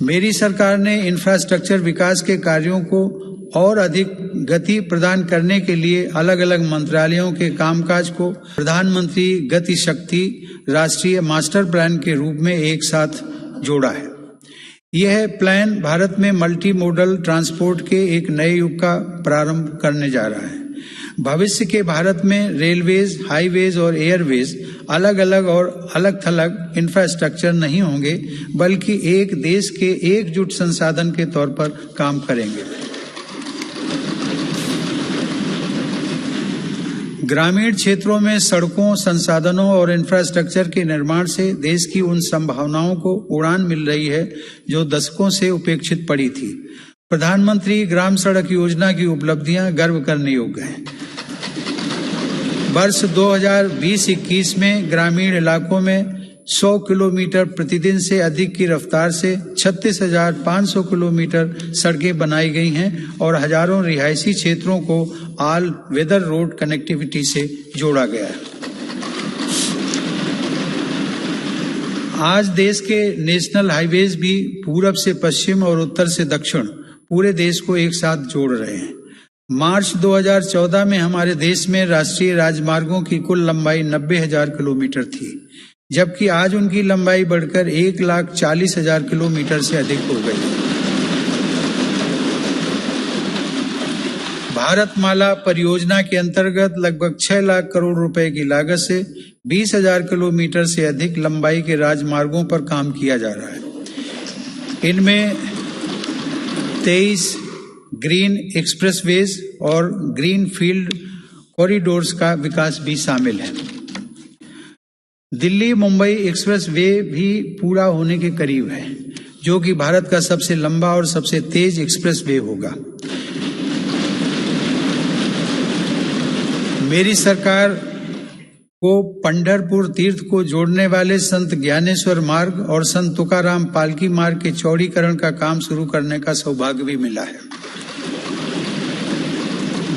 [SPEAKER 1] मेरी सरकार ने इंफ्रास्ट्रक्चर विकास के कार्यों को और अधिक गति प्रदान करने के लिए अलग अलग मंत्रालयों के कामकाज को प्रधानमंत्री गति शक्ति राष्ट्रीय मास्टर प्लान के रूप में एक साथ जोड़ा है। यह प्लान भारत में मल्टी मॉडल ट्रांसपोर्ट के एक नए युग का प्रारंभ करने जा रहा है। भविष्य के भारत में रेलवेज, हाईवेज और एयरवेज अलग अलग और अलग थलग इंफ्रास्ट्रक्चर नहीं होंगे बल्कि एक देश के एकजुट संसाधन के तौर पर काम करेंगे। ग्रामीण क्षेत्रों में सड़कों, संसाधनों और इंफ्रास्ट्रक्चर के निर्माण से देश की उन संभावनाओं को उड़ान मिल रही है जो दशकों से उपेक्षित पड़ी थी। प्रधानमंत्री ग्राम सड़क योजना की उपलब्धियां गर्व करने योग्य हैं। वर्ष 2020-21 में ग्रामीण इलाकों में 100 किलोमीटर प्रतिदिन से अधिक की रफ्तार से 36,500 किलोमीटर सड़कें बनाई गई हैं और हजारों रिहायशी क्षेत्रों को ऑल वेदर रोड कनेक्टिविटी से जोड़ा गया है। आज देश के नेशनल हाईवेज भी पूरब से पश्चिम और उत्तर से दक्षिण पूरे देश को एक साथ जोड़ रहे हैं। मार्च 2014 में हमारे देश में राष्ट्रीय राजमार्गों की कुल लंबाई 90,000 किलोमीटर थी, जबकि आज उनकी लंबाई बढ़कर 1,40,000 किलोमीटर से अधिक हो गई। भारतमाला परियोजना के अंतर्गत लगभग 6 लाख करोड़ रुपए की लागत से 20,000 किलोमीटर से अधिक लंबाई के राजमार्गों पर काम किया जा रहा है। इनमें 23 ग्रीन एक्सप्रेसवेज और ग्रीन फील्ड कॉरिडोर्स का विकास भी शामिल है। दिल्ली मुंबई एक्सप्रेस वे भी पूरा होने के करीब है, जो कि भारत का सबसे लंबा और सबसे तेज एक्सप्रेस वे होगा। मेरी सरकार को पंढरपुर तीर्थ को जोड़ने वाले संत ज्ञानेश्वर मार्ग और संत तुकाराम पालकी मार्ग के चौड़ीकरण का काम शुरू करने का सौभाग्य भी मिला है।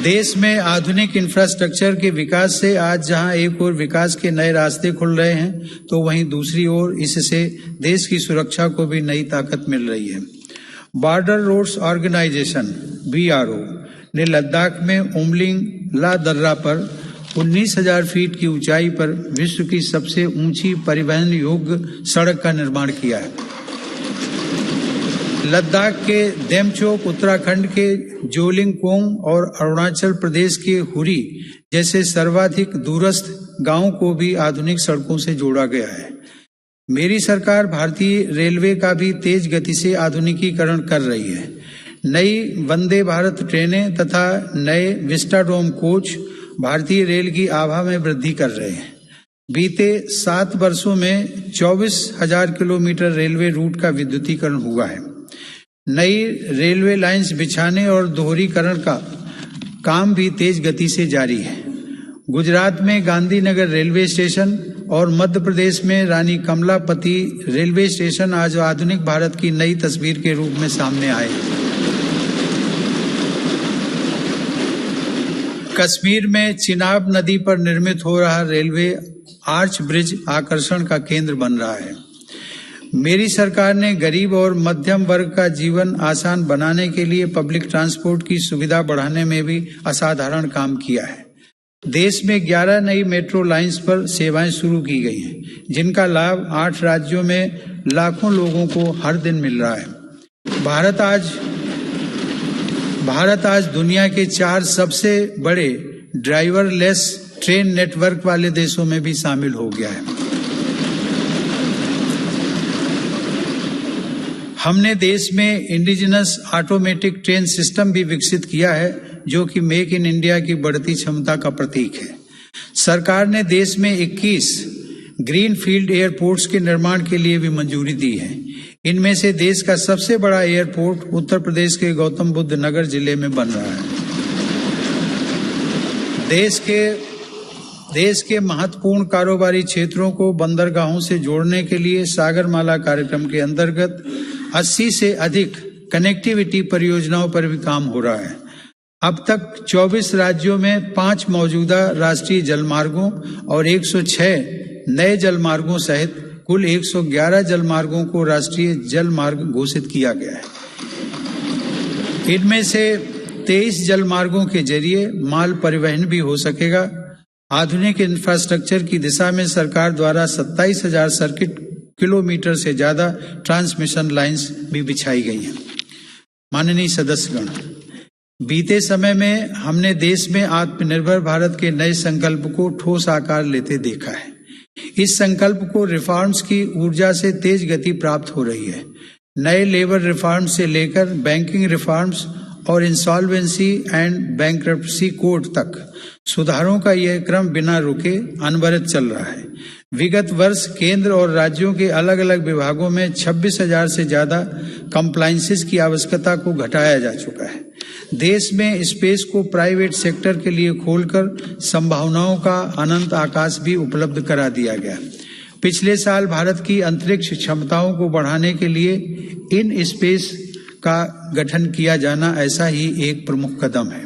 [SPEAKER 1] देश में आधुनिक इंफ्रास्ट्रक्चर के विकास से आज जहां एक ओर विकास के नए रास्ते खुल रहे हैं, तो वहीं दूसरी ओर इससे देश की सुरक्षा को भी नई ताकत मिल रही है। बॉर्डर रोड्स ऑर्गेनाइजेशन (BRO) ने लद्दाख में उमलिंग ला दर्रा पर 19,000 फीट की ऊंचाई पर विश्व की सबसे ऊंची परिवहन योग्य सड़क का निर्माण किया है। लद्दाख के देमचोक, उत्तराखंड के जोलिंगकोंग और अरुणाचल प्रदेश के हुरी जैसे सर्वाधिक दूरस्थ गांवों को भी आधुनिक सड़कों से जोड़ा गया है। मेरी सरकार भारतीय रेलवे का भी तेज गति से आधुनिकीकरण कर रही है। नई वंदे भारत ट्रेनें तथा नए विस्टाडोम कोच भारतीय रेल की आभा में वृद्धि कर रहे हैं। बीते 7 वर्षों में 24,000 किलोमीटर रेलवे रूट का विद्युतीकरण हुआ है। नई रेलवे लाइंस बिछाने और दोहरीकरण का काम भी तेज गति से जारी है। गुजरात में गांधीनगर रेलवे स्टेशन और मध्य प्रदेश में रानी कमलापति रेलवे स्टेशन आज आधुनिक भारत की नई तस्वीर के रूप में सामने आए। कश्मीर में चिनाब नदी पर निर्मित हो रहा रेलवे आर्च ब्रिज आकर्षण का केंद्र बन रहा है। मेरी सरकार ने गरीब और मध्यम वर्ग का जीवन आसान बनाने के लिए पब्लिक ट्रांसपोर्ट की सुविधा बढ़ाने में भी असाधारण काम किया है। देश में 11 नई मेट्रो लाइंस पर सेवाएं शुरू की गई हैं, जिनका लाभ 8 राज्यों में लाखों लोगों को हर दिन मिल रहा है। भारत आज दुनिया के 4 सबसे बड़े ड्राइवरलेस ट्रेन नेटवर्क वाले देशों में भी शामिल हो गया है। हमने देश में इंडिजिनस ऑटोमेटिक ट्रेन सिस्टम भी विकसित किया है, जो कि मेक इन इंडिया की बढ़ती क्षमता का प्रतीक है। सरकार ने देश में 21 ग्रीन फील्ड एयरपोर्ट्स के निर्माण के लिए भी मंजूरी दी है। इनमें से देश का सबसे बड़ा एयरपोर्ट उत्तर प्रदेश के गौतम बुद्ध नगर जिले में बन रहा है। देश के महत्वपूर्ण कारोबारी क्षेत्रों को बंदरगाहों से जोड़ने के लिए सागरमाला कार्यक्रम के अंतर्गत 80 से अधिक कनेक्टिविटी परियोजनाओं पर भी काम हो रहा है। अब तक 24 राज्यों में 5 मौजूदा राष्ट्रीय जलमार्गों और 106 नए जलमार्गों सहित कुल 111 जलमार्गों को राष्ट्रीय जलमार्ग घोषित किया गया है। इनमें से 23 जलमार्गों के जरिए माल परिवहन भी हो सकेगा। आधुनिक इंफ्रास्ट्रक्चर की दिशा में सरकार द्वारा 27,000 सर्किट किलोमीटर से ज्यादा ट्रांसमिशन लाइंस भी बिछाई गई हैं। माननीय सदस्यगण, बीते समय में हमने देश में आत्मनिर्भर भारत के नए संकल्प को ठोस आकार लेते देखा है। इस संकल्प को रिफॉर्म्स की ऊर्जा से तेज गति प्राप्त हो रही है। नए लेबर रिफॉर्म्स से लेकर बैंकिंग रिफॉर्म्स और इंसॉल्वेंसी एंड बैंक्रप्सी कोड तक सुधारों का यह क्रम बिना रुके अनवरत चल रहा है। विगत वर्ष केंद्र और राज्यों के अलग अलग विभागों में 26,000 से ज्यादा कंप्लायंसेस की आवश्यकता को घटाया जा चुका है। देश में स्पेस को प्राइवेट सेक्टर के लिए खोलकर संभावनाओं का अनंत आकाश भी उपलब्ध करा दिया गया। पिछले साल भारत की अंतरिक्ष क्षमताओं को बढ़ाने के लिए इन स्पेस का गठन किया जाना ऐसा ही एक प्रमुख कदम है।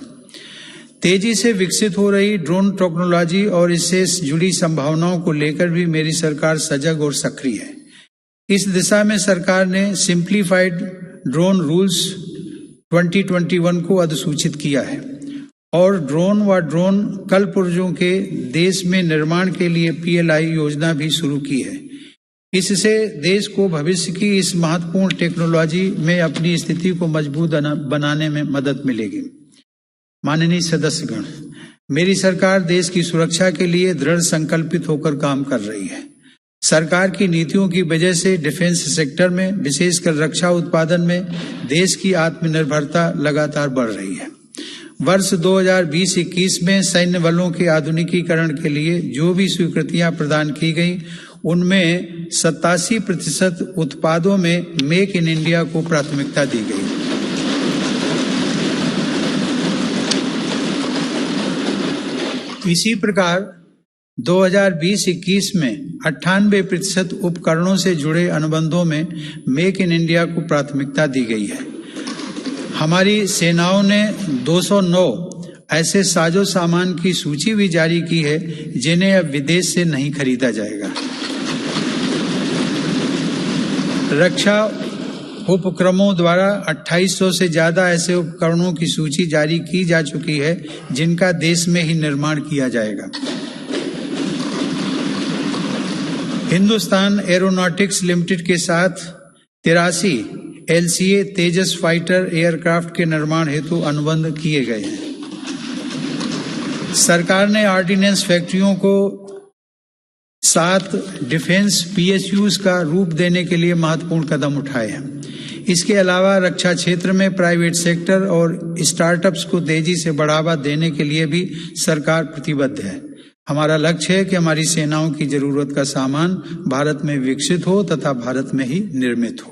[SPEAKER 1] तेजी से विकसित हो रही ड्रोन टेक्नोलॉजी और इससे जुड़ी संभावनाओं को लेकर भी मेरी सरकार सजग और सक्रिय है। इस दिशा में सरकार ने सिंप्लीफाइड ड्रोन रूल्स 2021 को अधिसूचित किया है। और ड्रोन व ड्रोन कलपुर्जों के देश में निर्माण के लिए PLI योजना भी शुरू की है। इससे देश को भविष्य की इस महत्वपूर्ण टेक्नोलॉजी में अपनी स्थिति को मजबूत बनाने में मदद मिलेगी। माननीय सदस्यगण, मेरी सरकार देश की सुरक्षा के लिए दृढ़ संकल्पित होकर काम कर रही है। सरकार की नीतियों की वजह से डिफेंस सेक्टर में, विशेषकर रक्षा उत्पादन में, देश की आत्मनिर्भरता लगातार बढ़ रही है। वर्ष 2020-21 में सैन्य बलों के आधुनिकीकरण के लिए जो भी स्वीकृतियां प्रदान की गई, उनमें 87% उत्पादों में मेक इन इंडिया को प्राथमिकता दी गई। इसी प्रकार 2020-21 में 98% उपकरणों से जुड़े अनुबंधों में मेक इन इंडिया को प्राथमिकता दी गई है। हमारी सेनाओं ने 209 ऐसे साजो सामान की सूची भी जारी की है जिन्हें अब विदेश से नहीं खरीदा जाएगा। रक्षा उपक्रमों द्वारा 2800 से ज्यादा ऐसे उपकरणों की सूची जारी की जा चुकी है जिनका देश में ही निर्माण किया जाएगा। हिंदुस्तान एरोनॉटिक्स लिमिटेड के साथ 83 LCA तेजस फाइटर एयरक्राफ्ट के निर्माण हेतु अनुबंध किए गए हैं। सरकार ने ऑर्डिनेंस फैक्ट्रियों को 7 डिफेंस PSUs का रूप देने के लिए महत्वपूर्ण कदम उठाए हैं। इसके अलावा रक्षा क्षेत्र में प्राइवेट सेक्टर और स्टार्टअप्स को तेजी से बढ़ावा देने के लिए भी सरकार प्रतिबद्ध है। हमारा लक्ष्य है कि हमारी सेनाओं की जरूरत का सामान भारत में विकसित हो तथा भारत में ही निर्मित हो।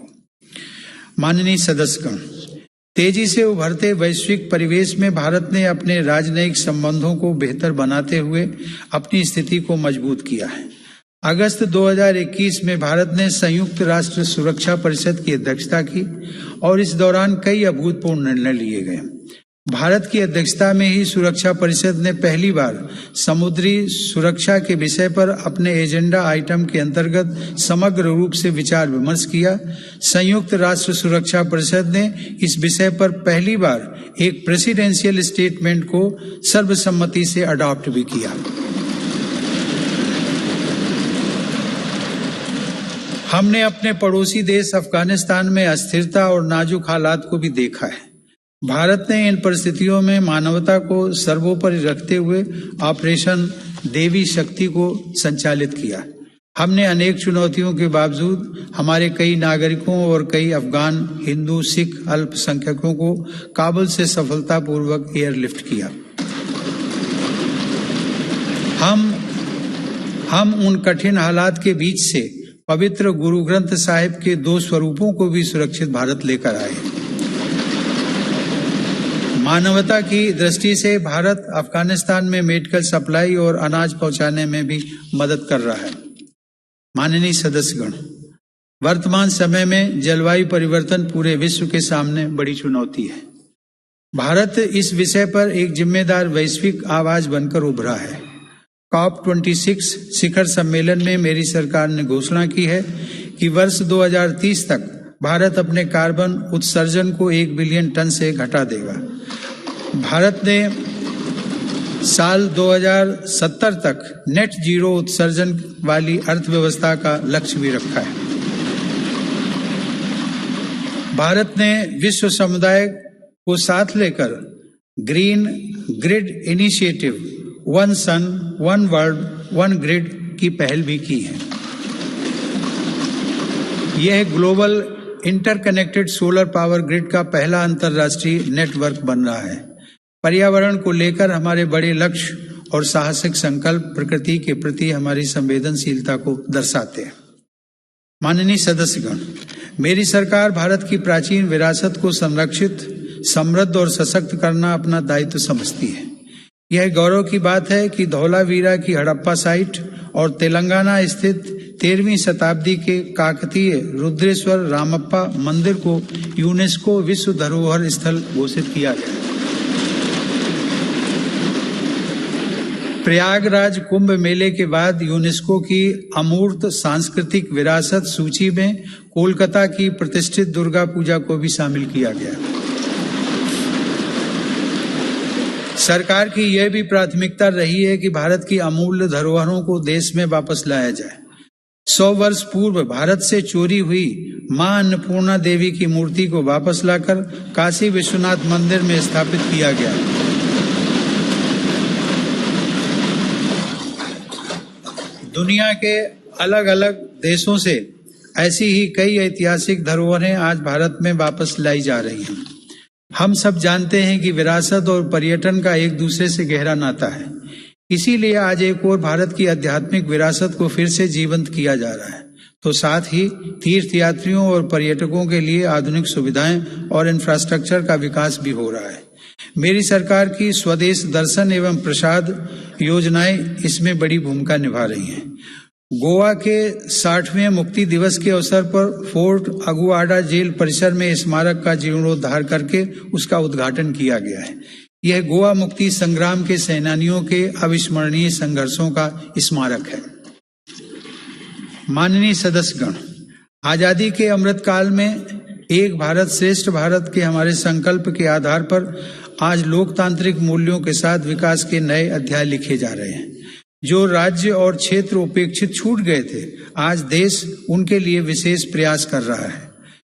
[SPEAKER 1] माननीय सदस्यगण, तेजी से उभरते वैश्विक परिवेश में भारत ने अपने राजनयिक संबंधों को बेहतर बनाते हुए अपनी स्थिति को मजबूत किया है। अगस्त 2021 में भारत ने संयुक्त राष्ट्र सुरक्षा परिषद की अध्यक्षता की और इस दौरान कई अभूतपूर्व निर्णय लिए गए। भारत की अध्यक्षता में ही सुरक्षा परिषद ने पहली बार समुद्री सुरक्षा के विषय पर अपने एजेंडा आइटम के अंतर्गत समग्र रूप से विचार विमर्श किया। संयुक्त राष्ट्र सुरक्षा परिषद ने इस विषय पर पहली बार एक प्रेसिडेंशियल स्टेटमेंट को सर्वसम्मति से अडॉप्ट भी किया। हमने अपने पड़ोसी देश अफगानिस्तान में अस्थिरता और नाजुक हालात को भी देखा है। भारत ने इन परिस्थितियों में मानवता को सर्वोपरि रखते हुए ऑपरेशन देवी शक्ति को संचालित किया। हमने अनेक चुनौतियों के बावजूद हमारे कई नागरिकों और कई अफगान हिंदू सिख अल्पसंख्यकों को काबुल से सफलतापूर्वक एयरलिफ्ट किया। हम उन कठिन हालात के बीच से पवित्र गुरु ग्रंथ साहिब के 2 स्वरूपों को भी सुरक्षित भारत लेकर आए। मानवता की दृष्टि से भारत अफगानिस्तान में मेडिकल सप्लाई और अनाज पहुंचाने में भी मदद कर रहा है। माननीय सदस्यगण, वर्तमान समय में जलवायु परिवर्तन पूरे विश्व के सामने बड़ी चुनौती है। भारत इस विषय पर एक जिम्मेदार वैश्विक आवाज बनकर उभरा है। COP26 शिखर सम्मेलन में मेरी सरकार ने घोषणा की है कि वर्ष 2030 तक भारत अपने कार्बन उत्सर्जन को 1 बिलियन टन से घटा देगा। भारत ने साल 2070 तक नेट जीरो उत्सर्जन वाली अर्थव्यवस्था का लक्ष्य भी रखा है। भारत ने विश्व समुदाय को साथ लेकर green grid initiative, one sun one world one grid की पहल भी की है। यह global interconnected solar power grid का पहला अंतर्राष्ट्रीय नेटवर्क बन रहा है। पर्यावरण को लेकर हमारे बड़े लक्ष्य और साहसिक संकल्प प्रकृति के प्रति हमारी संवेदनशीलता को दर्शाते हैं। माननीय सदस्यगण, मेरी सरकार भारत की प्राचीन विरासत को संरक्षित, समृद्ध और सशक्त करना अपना दायित्व समझती है। यह गौरव की बात है कि धौलावीरा की हड़प्पा साइट और तेलंगाना स्थित 13वीं शताब्दी के काकतीय रुद्रेश्वर रामप्पा मंदिर को यूनेस्को विश्व धरोहर स्थल घोषित किया गया। प्रयागराज कुंभ मेले के बाद यूनेस्को की अमूर्त सांस्कृतिक विरासत सूची में कोलकाता की प्रतिष्ठित दुर्गा पूजा को भी शामिल किया गया। सरकार की यह भी प्राथमिकता रही है कि भारत की अमूल्य धरोहरों को देश में वापस लाया जाए। 100 वर्ष पूर्व भारत से चोरी हुई मां अन्नपूर्णा देवी की मूर्ति को वापस लाकर काशी विश्वनाथ मंदिर में स्थापित किया गया। दुनिया के अलग अलग देशों से ऐसी ही कई ऐतिहासिक धरोहरें आज भारत में वापस लाई जा रही हैं। हम सब जानते हैं कि विरासत और पर्यटन का एक दूसरे से गहरा नाता है। इसीलिए आज एक और भारत की आध्यात्मिक विरासत को फिर से जीवंत किया जा रहा है, तो साथ ही तीर्थयात्रियों और पर्यटकों के लिए आधुनिक सुविधाएं और इंफ्रास्ट्रक्चर का विकास भी हो रहा है। मेरी सरकार की स्वदेश दर्शन एवं प्रसाद योजनाएं इसमें बड़ी भूमिका निभा रही हैं। गोवा के 60वें मुक्ति दिवस के अवसर पर फोर्ट अगुआडा जेल परिसर में स्मारक का जीर्णोद्धार करके उसका उद्घाटन किया गया है। यह गोवा मुक्ति संग्राम के सेनानियों के अविस्मरणीय संघर्षों का स्मारक है। माननीय सदस्यगण, आजादी के अमृत काल में एक भारत श्रेष्ठ भारत के हमारे संकल्प के आधार पर आज लोकतांत्रिक मूल्यों के साथ विकास के नए अध्याय लिखे जा रहे हैं। जो राज्य और क्षेत्र उपेक्षित छूट गए थे, आज देश उनके लिए विशेष प्रयास कर रहा है।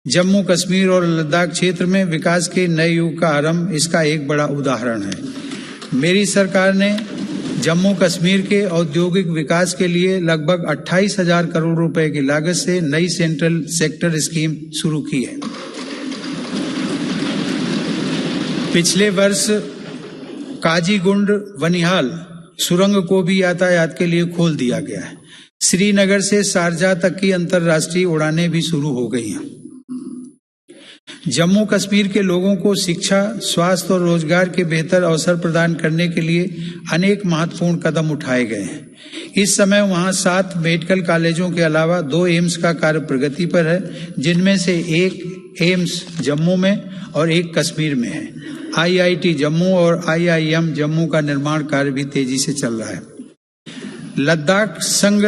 [SPEAKER 1] जम्मू कश्मीर और लद्दाख क्षेत्र में विकास के नए युग का आरंभ इसका एक बड़ा उदाहरण है। मेरी सरकार ने जम्मू कश्मीर के औद्योगिक विकास के लिए लगभग 28,000 करोड़ रुपए की लागत से नई सेंट्रल सेक्टर स्कीम शुरू की है। पिछले वर्ष काजीगुंड वनिहाल सुरंग को भी यातायात के लिए खोल दिया गया है। श्रीनगर से शारजाह तक की अंतर्राष्ट्रीय उड़ानें भी शुरू हो गई हैं। जम्मू कश्मीर के लोगों को शिक्षा, स्वास्थ्य और रोजगार के बेहतर अवसर प्रदान करने के लिए अनेक महत्वपूर्ण कदम उठाए गए हैं। इस समय वहां 7 मेडिकल कॉलेजों के अलावा 2 एम्स का कार्य प्रगति पर है, जिनमें से एक एम्स जम्मू में और एक कश्मीर में है। IIT जम्मू और IIM जम्मू का निर्माण कार्य भी तेजी से चल रहा है। लद्दाख संघ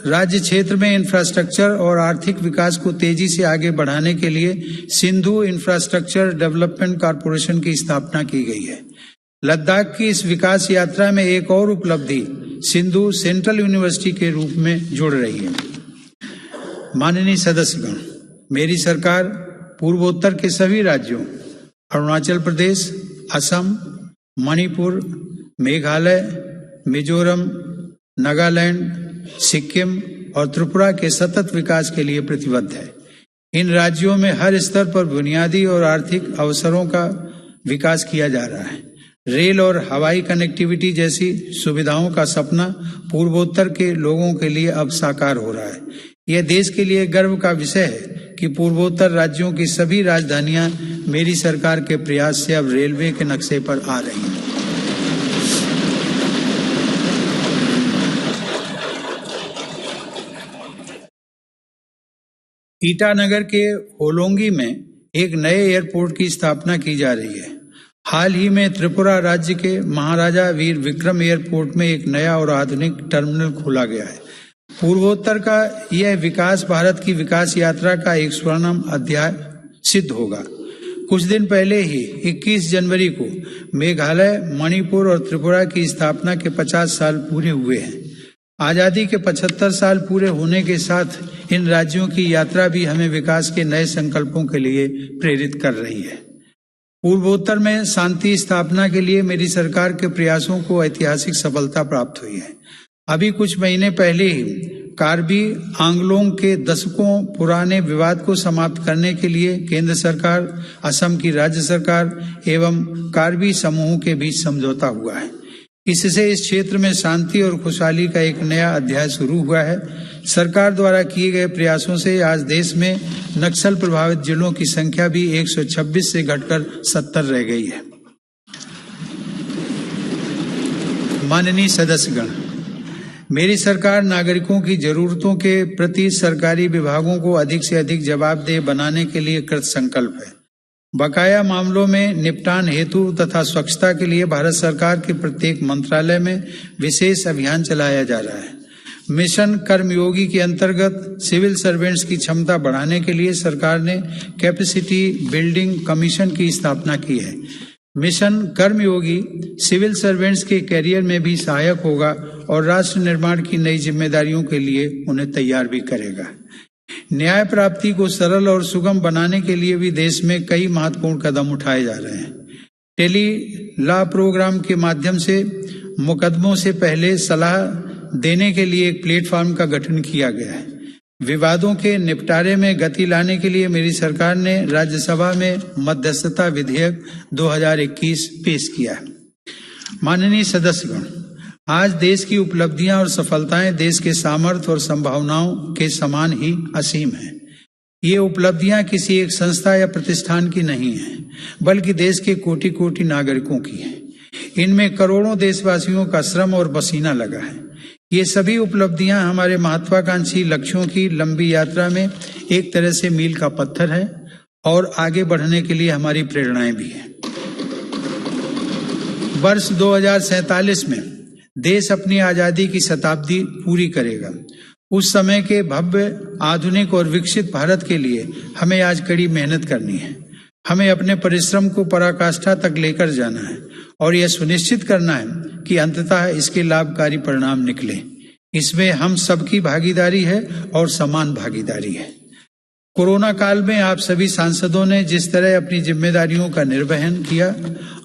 [SPEAKER 1] राज्य क्षेत्र में इंफ्रास्ट्रक्चर और आर्थिक विकास को तेजी से आगे बढ़ाने के लिए सिंधु इंफ्रास्ट्रक्चर डेवलपमेंट कॉरपोरेशन की स्थापना की गई है। लद्दाख की इस विकास यात्रा में एक और उपलब्धि सिंधु सेंट्रल यूनिवर्सिटी के रूप में जुड़ रही है। माननीय सदस्यगण, मेरी सरकार पूर्वोत्तर के सभी राज्यों अरुणाचल प्रदेश, असम, मणिपुर, मेघालय, मिजोरम, नागालैंड, सिक्किम और त्रिपुरा के सतत विकास के लिए प्रतिबद्ध है। इन राज्यों में हर स्तर पर बुनियादी और आर्थिक अवसरों का विकास किया जा रहा है। रेल और हवाई कनेक्टिविटी जैसी सुविधाओं का सपना पूर्वोत्तर के लोगों के लिए अब साकार हो रहा है। यह देश के लिए गर्व का विषय है कि पूर्वोत्तर राज्यों की सभी राजधानियां मेरी सरकार के प्रयास से अब रेलवे के नक्शे पर आ रही हैं। ईटानगर के होलोंगी में एक नए एयरपोर्ट की स्थापना की जा रही है। हाल ही में त्रिपुरा राज्य के महाराजा वीर विक्रम एयरपोर्ट में एक नया और आधुनिक टर्मिनल खोला गया है। पूर्वोत्तर का यह विकास भारत की विकास यात्रा का एक स्वर्णिम अध्याय सिद्ध होगा। कुछ दिन पहले ही 21 जनवरी को मेघालय, मणिपुर और त्रिपुरा की स्थापना के 50 साल पूरे हुए हैं। आजादी के 75 साल पूरे होने के साथ इन राज्यों की यात्रा भी हमें विकास के नए संकल्पों के लिए प्रेरित कर रही है। पूर्वोत्तर में शांति स्थापना के लिए मेरी सरकार के प्रयासों को ऐतिहासिक सफलता प्राप्त हुई है। अभी कुछ महीने पहले ही कार्बी आंगलोंग के दशकों पुराने विवाद को समाप्त करने के लिए केंद्र सरकार, असम की राज्य सरकार एवं कार्बी समूह के बीच समझौता हुआ है। इससे इस क्षेत्र में शांति और खुशहाली का एक नया अध्याय शुरू हुआ है। सरकार द्वारा किए गए प्रयासों से आज देश में नक्सल प्रभावित जिलों की संख्या भी 126 से घटकर 70 रह गई है। माननीय सदस्यगण, मेरी सरकार नागरिकों की जरूरतों के प्रति सरकारी विभागों को अधिक से अधिक जवाबदेह बनाने के लिए कृत संकल्प है। बकाया मामलों में निपटान हेतु तथा स्वच्छता के लिए भारत सरकार के प्रत्येक मंत्रालय में विशेष अभियान चलाया जा रहा है। मिशन कर्मयोगी के अंतर्गत सिविल सर्वेंट्स की क्षमता बढ़ाने के लिए सरकार ने कैपेसिटी बिल्डिंग कमीशन की स्थापना की है। मिशन कर्मयोगी सिविल सर्वेंट्स के कैरियर में भी सहायक होगा और राष्ट्र निर्माण की नई जिम्मेदारियों के लिए उन्हें तैयार भी करेगा। न्याय प्राप्ति को सरल और सुगम बनाने के लिए भी देश में कई महत्वपूर्ण कदम उठाए जा रहे हैं। टेली लॉ प्रोग्राम के माध्यम से मुकदमों से पहले सलाह देने के लिए एक प्लेटफॉर्म का गठन किया गया है। विवादों के निपटारे में गति लाने के लिए मेरी सरकार ने राज्यसभा में मध्यस्थता विधेयक 2021 पेश किया है। माननीय सदस्यगण, आज देश की उपलब्धियां और सफलताएं देश के सामर्थ्य और संभावनाओं के समान ही असीम हैं। ये उपलब्धियां किसी एक संस्था या प्रतिष्ठान की नहीं हैं, बल्कि देश के कोटि कोटि नागरिकों की हैं। इनमें करोड़ों देशवासियों का श्रम और पसीना लगा है। ये सभी उपलब्धियां हमारे महत्वाकांक्षी लक्ष्यों की लंबी यात्रा में एक तरह से मील का पत्थर है और आगे बढ़ने के लिए हमारी प्रेरणाएं भी हैं। वर्ष 2047 में देश अपनी आजादी की शताब्दी पूरी करेगा। उस समय के भव्य, आधुनिक और विकसित भारत के लिए हमें आज कड़ी मेहनत करनी है। हमें अपने परिश्रम को पराकाष्ठा तक लेकर जाना है और यह सुनिश्चित करना है कि अंततः इसके लाभकारी परिणाम निकले। इसमें हम सबकी भागीदारी है और समान भागीदारी है। कोरोना काल में आप सभी सांसदों ने जिस तरह अपनी जिम्मेदारियों का निर्वहन किया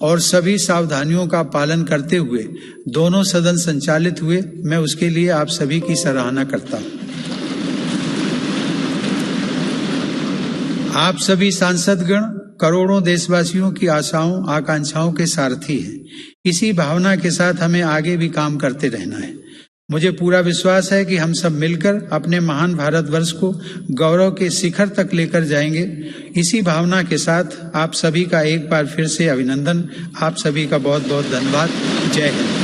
[SPEAKER 1] और सभी सावधानियों का पालन करते हुए दोनों सदन संचालित हुए, मैं उसके लिए आप सभी की सराहना करता हूं। आप सभी सांसदगण करोड़ों देशवासियों की आशाओं आकांक्षाओं के सारथी हैं। इसी भावना के साथ हमें आगे भी काम करते रहना है। मुझे पूरा विश्वास है कि हम सब मिलकर अपने महान भारतवर्ष को गौरव के शिखर तक लेकर जाएंगे। इसी भावना के साथ आप सभी का एक बार फिर से अभिनंदन। आप सभी का बहुत बहुत धन्यवाद। जय हिंद।